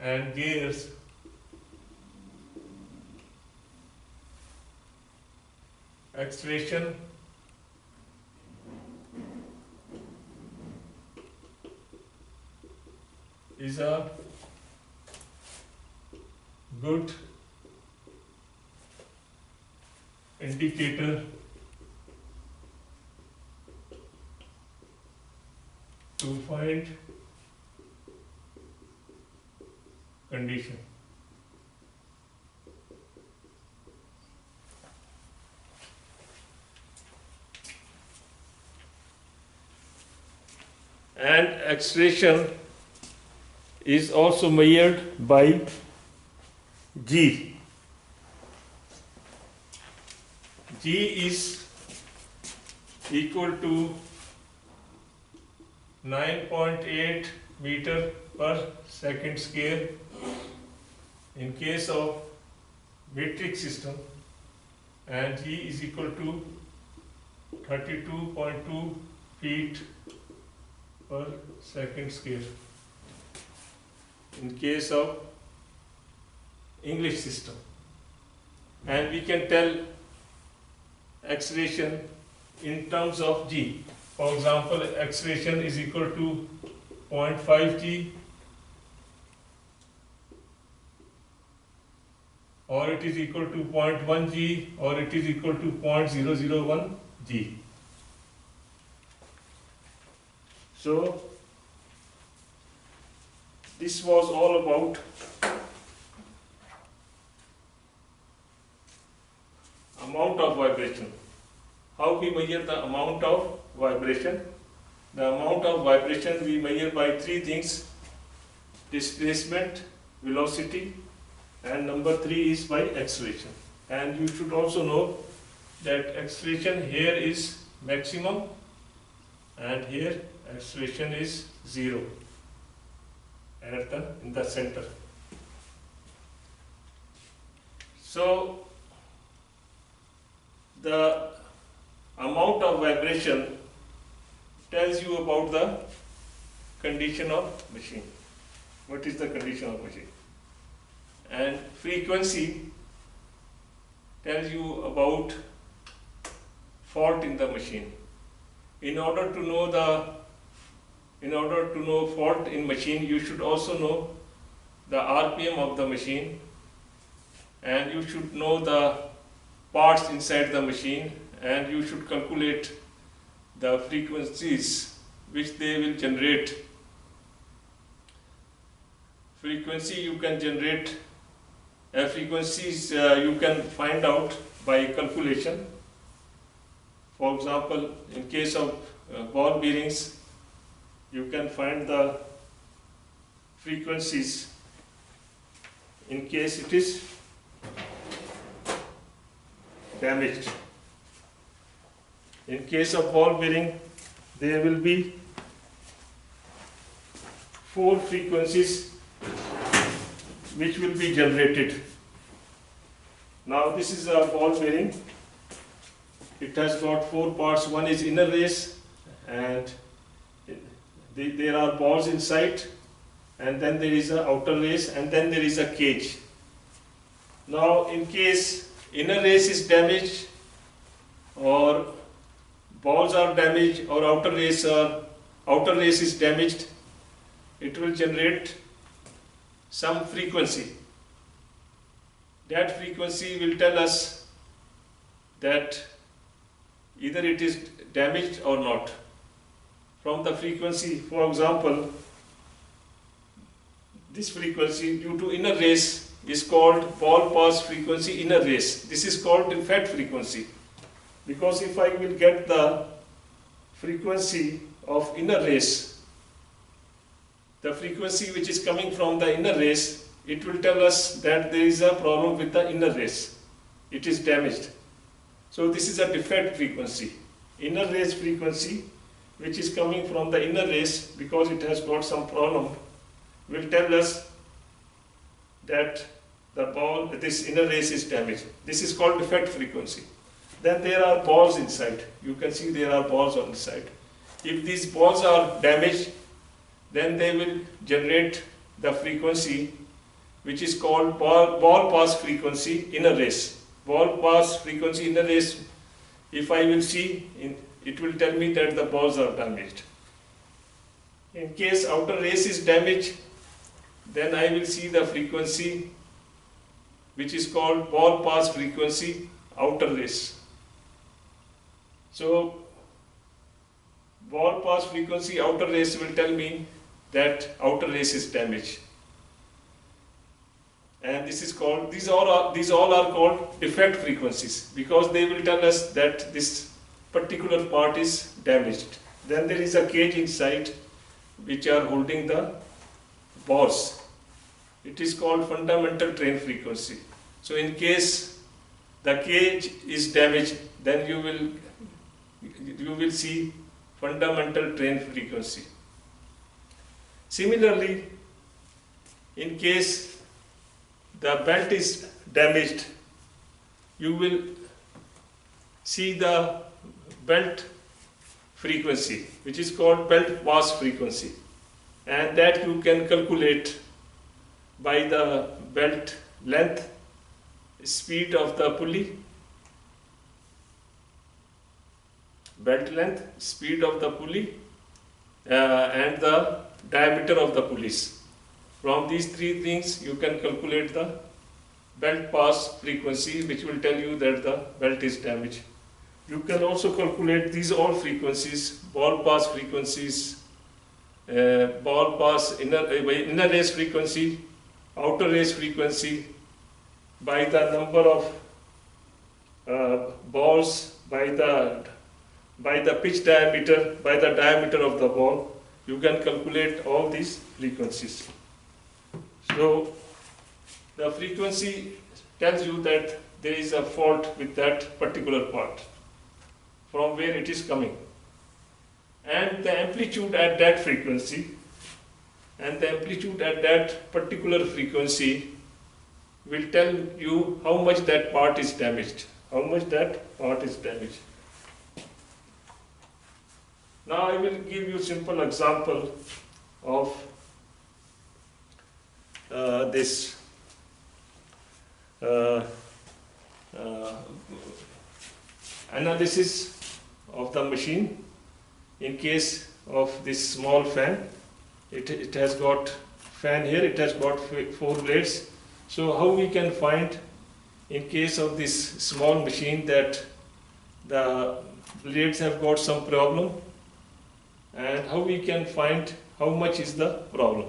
and gears, acceleration is a good indicator to find condition. And acceleration is also measured by G. G is equal to 9.8 meter per second square in case of metric system, and G is equal to 32.2 feet per second square in case of English system. And we can tell acceleration in terms of G. For example, acceleration is equal to 0.5 G, or it is equal to 0.1 G, or it is equal to 0.001 G. So this was all about amount of vibration. How we measure the amount of vibration? The amount of vibration we measure by three things: displacement, velocity, and number three is by acceleration. And you should also know that acceleration here is maximum and here acceleration is 0 in the center. So the amount of vibration tells you about the condition of machine. What is the condition of machine? And frequency tells you about fault in the machine. In order to know fault in machine, you should also know the RPM of the machine, and you should know the parts inside the machine, and you should calculate the frequencies which they will generate. Frequency you can generate, frequencies you can find out by calculation. For example, in case of ball bearings, you can find the frequencies in case it is damaged. In case of ball bearing, there will be 4 frequencies which will be generated. Now this is a ball bearing. It has got 4 parts. One is inner race, and there are balls inside, and then there is an outer race, and then there is a cage. Now in case inner race is damaged, or balls are damaged, or outer race is damaged, it will generate some frequency. That frequency will tell us that either it is damaged or not. From the frequency, for example, this frequency due to inner race is called ball pass frequency inner race. This is called defect frequency, because if I will get the frequency of inner race, the frequency which is coming from the inner race, it will tell us that there is a problem with the inner race. It is damaged. So this is a defect frequency. Inner race frequency, which is coming from the inner race because it has got some problem, will tell us that this inner race is damaged. This is called defect frequency. Then there are balls inside. You can see there are balls on the side. If these balls are damaged, then they will generate the frequency which is called ball pass frequency inner race. Ball pass frequency inner race, if I will see, it will tell me that the balls are damaged. In case outer race is damaged, then I will see the frequency which is called ball pass frequency outer race. So ball pass frequency outer race will tell me that outer race is damaged. And this is called, these all are called defect frequencies, because they will tell us that this particular part is damaged. Then there is a cage inside which are holding the balls. It is called fundamental train frequency. So in case the cage is damaged, then you will see fundamental train frequency. Similarly, in case the belt is damaged, you will see the belt frequency, which is called belt pass frequency, and that you can calculate by the belt length, speed of the pulley, belt length, speed of the pulley, and the diameter of the pulleys. From these 3 things you can calculate the belt pass frequency, which will tell you that the belt is damaged. You can also calculate these all frequencies, ball pass frequencies, ball pass inner race frequency, outer race frequency, by the number of balls, by the pitch diameter, by the diameter of the ball, you can calculate all these frequencies. So the frequency tells you that there is a fault with that particular part, from where it is coming. And the amplitude at that frequency, and the amplitude at that particular frequency will tell you how much that part is damaged. How much that part is damaged. Now I will give you a simple example of this analysis of the machine. In case of this small fan, it has got fan here, it has got 4 blades. So how we can find, in case of this small machine, that the blades have got some problem, and how we can find how much is the problem.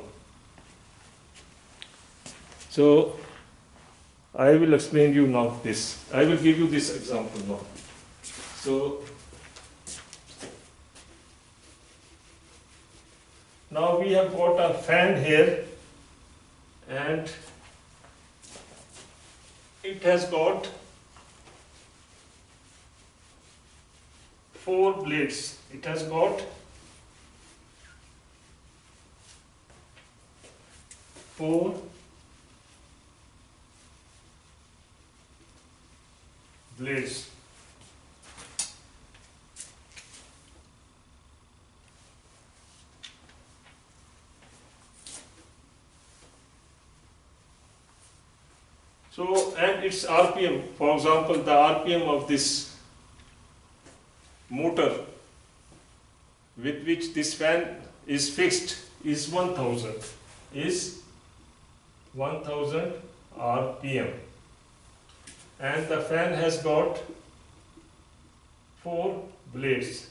So I will explain you now this. I will give you this example now. So now we have got a fan here, and it has got 4 blades. It has got 4 blades. So, and its RPM, for example, the RPM of this motor with which this fan is fixed is 1000, is 1000 RPM, and the fan has got 4 blades.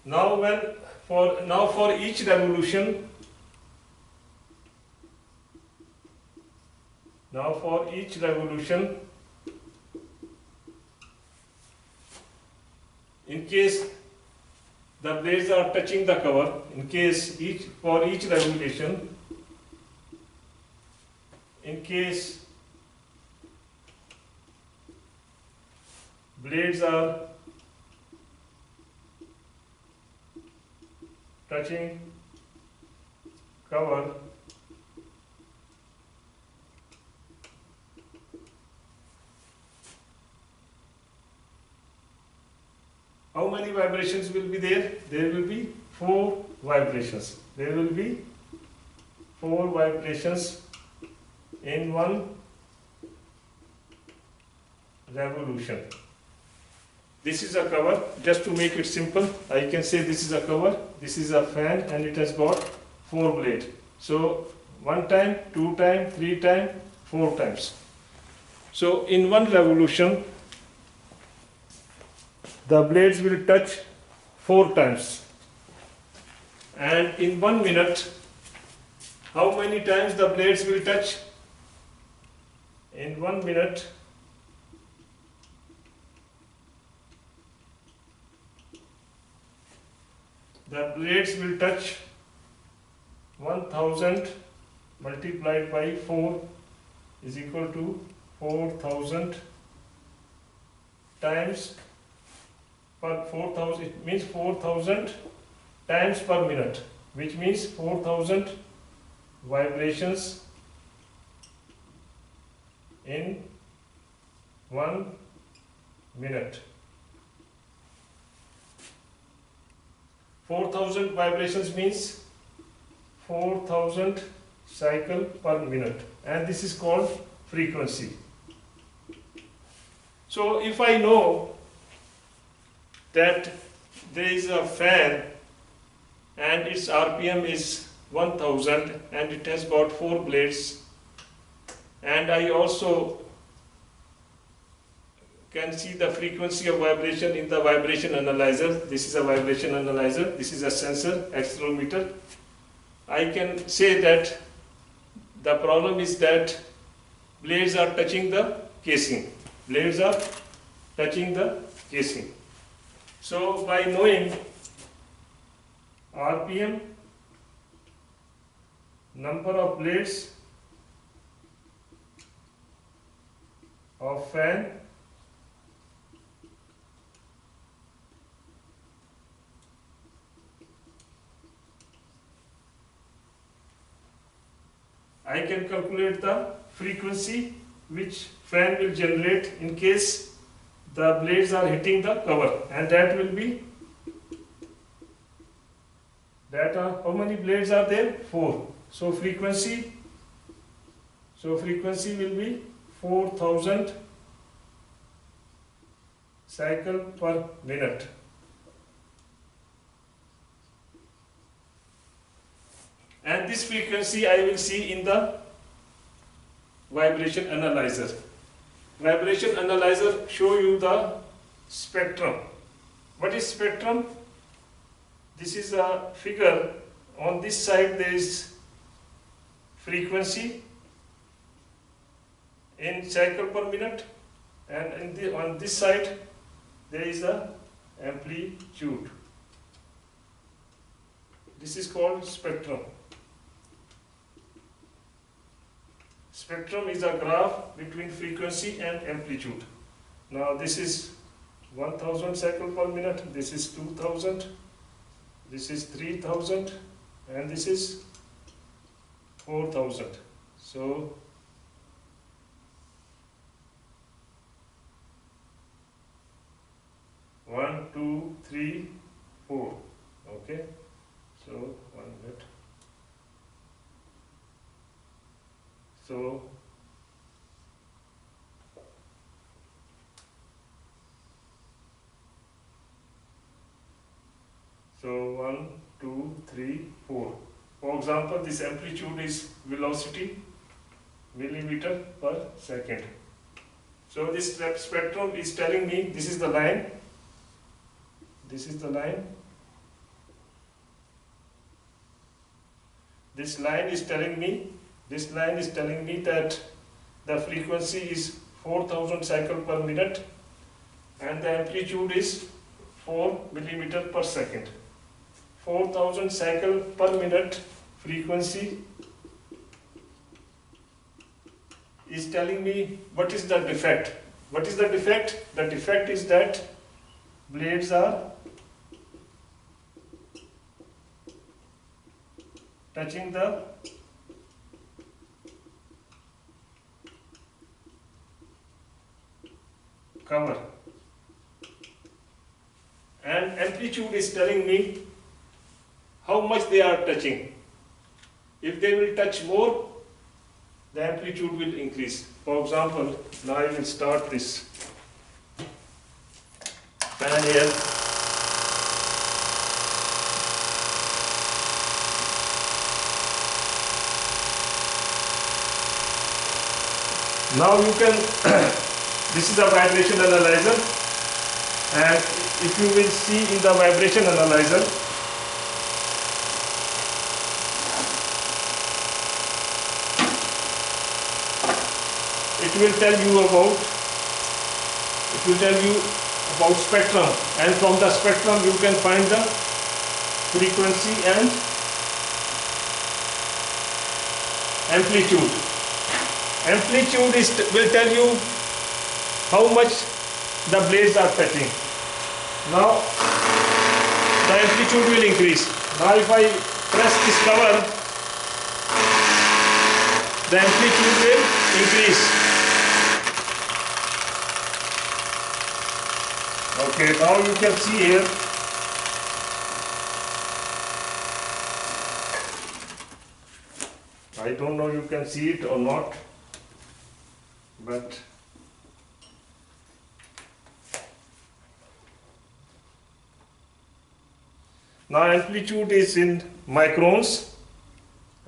Now for each revolution, in case the blades are touching the cover, for each revolution, in case blades are touching cover, how many vibrations will be there? There will be 4 vibrations. There will be 4 vibrations in one revolution. This is a cover. Just to make it simple, I can say this is a cover, this is a fan, and it has got 4 blades. So 1 time, 2 time, 3 time, 4 times. So in one revolution, the blades will touch 4 times. And in 1 minute, how many times the blades will touch? In 1 minute, the blades will touch 1000 multiplied by 4 is equal to 4000 times per 4000, it means 4000 times per minute, which means 4000 vibrations in 1 minute. 4000 vibrations means 4000 cycle per minute, and this is called frequency. So if I know that there is a fan and its RPM is 1000 and it has got 4 blades, and I also can see the frequency of vibration in the vibration analyzer. This is a vibration analyzer, this is a sensor, accelerometer. I can say that the problem is that blades are touching the casing. Blades are touching the casing. So by knowing RPM, number of blades of fan, I can calculate the frequency which fan will generate in case the blades are hitting the cover, and that will be how many blades are there? 4. So frequency will be 4000 cycle per minute. And this frequency I will see in the vibration analyzer. Vibration analyzer show you the spectrum. What is spectrum? This is a figure. On this side there is frequency in cycle per minute, and on this side there is a amplitude. This is called spectrum. Spectrum is a graph between frequency and amplitude. Now this is 1000 cycle per minute, this is 2000, this is 3000, and this is 4000. So one, two, three, 4. Okay. So 1 minute. So So 1, 2, 3, 4. For example, this amplitude is velocity, millimeter per second. So this spectrum is telling me this is the line. This is the line. This line is telling me that the frequency is 4000 cycle per minute and the amplitude is 4 millimeter per second. 4000 cycle per minute frequency is telling me what is the defect. What is the defect? The defect is that blades are touching the cover, and amplitude is telling me how much they are touching. If they will touch more, the amplitude will increase. For example, now I will start this fan here. Now you can, this is a vibration analyzer, and if you will see in the vibration analyzer, it will tell you about spectrum, and from the spectrum you can find the frequency and amplitude. Amplitude will tell you how much the blades are touching. Now the amplitude will increase. Now if I press this cover, the amplitude will increase. Okay, now you can see here. I don't know you can see it or not, but now amplitude is in microns,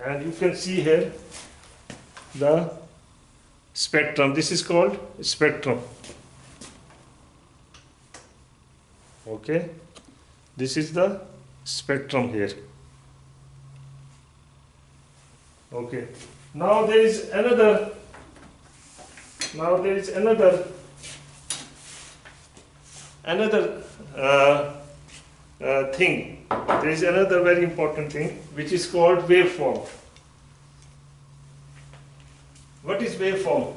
and you can see here the spectrum. This is called spectrum. Okay, this is the spectrum here. Okay, now there is another another thing. There is another very important thing which is called waveform. What is waveform?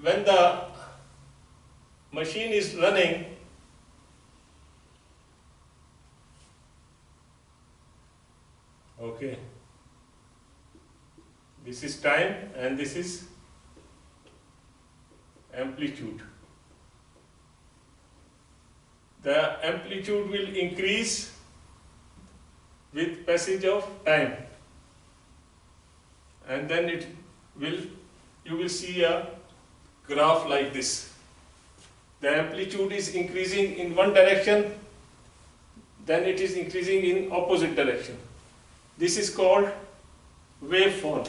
When the machine is running, okay, this is time and this is amplitude. The amplitude will increase with passage of time, and then you will see a graph like this. The amplitude is increasing in one direction, then it is increasing in opposite direction. This is called waveform.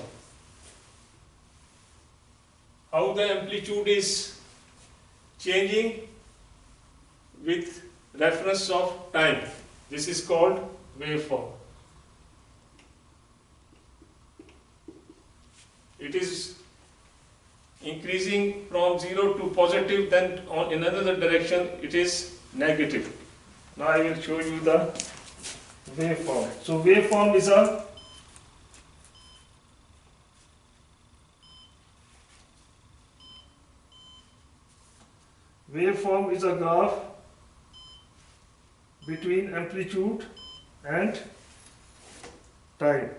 How the amplitude is changing with reference of time. This is called waveform. It is increasing from 0 to positive, then in another direction it is negative. Now I will show you the waveform. So waveform is a graph between amplitude and time.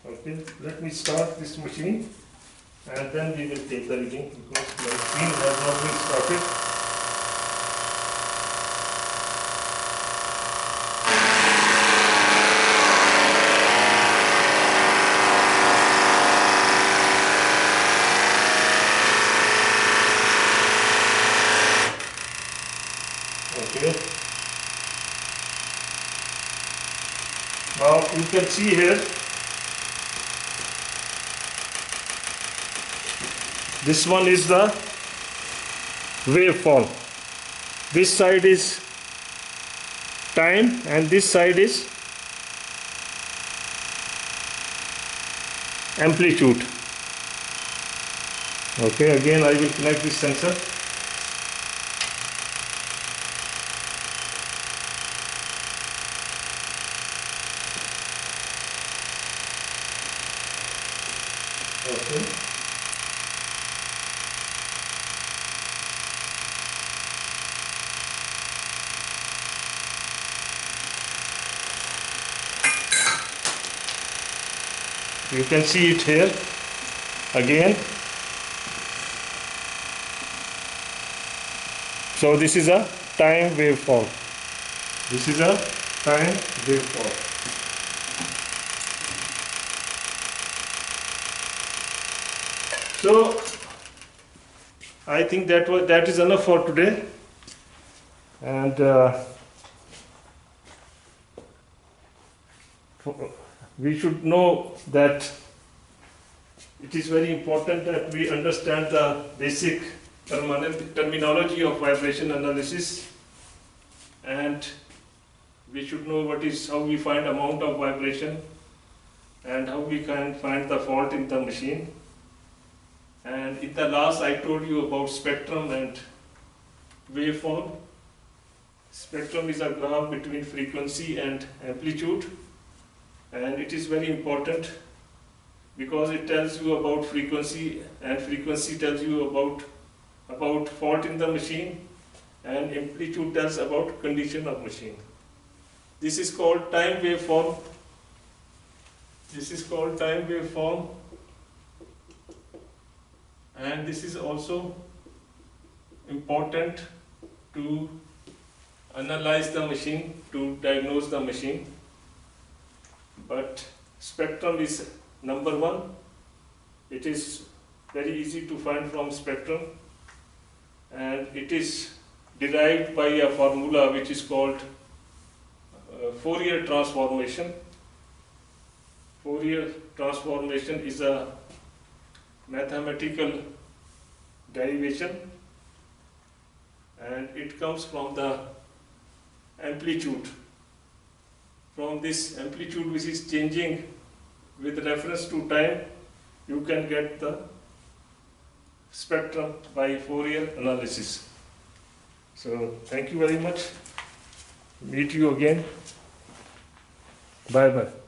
Okay, let me start this machine and then we will take the reading because my machine has not been started. Okay. Now you can see here, this one is the waveform. This side is time and this side is amplitude. Okay, again I will connect this sensor. Okay. You can see it here again. So this is a time waveform. This is a time waveform. So I think that is enough for today, and we should know that it is very important that we understand the basic terminology of vibration analysis, and we should know how we find amount of vibration and how we can find the fault in the machine. And in the last I told you about spectrum and waveform. Spectrum is a graph between frequency and amplitude, and it is very important because it tells you about frequency, and frequency tells you about fault in the machine, and amplitude tells about condition of machine. This is called time waveform. This is called time waveform, and this is also important to analyze the machine, to diagnose the machine. But spectrum is number one. It is very easy to find from spectrum, and it is derived by a formula which is called Fourier transformation. Fourier transformation is a mathematical derivation, and it comes from the amplitude. From this amplitude which is changing with reference to time, you can get the spectrum by Fourier analysis. So thank you very much. Meet you again. Bye bye.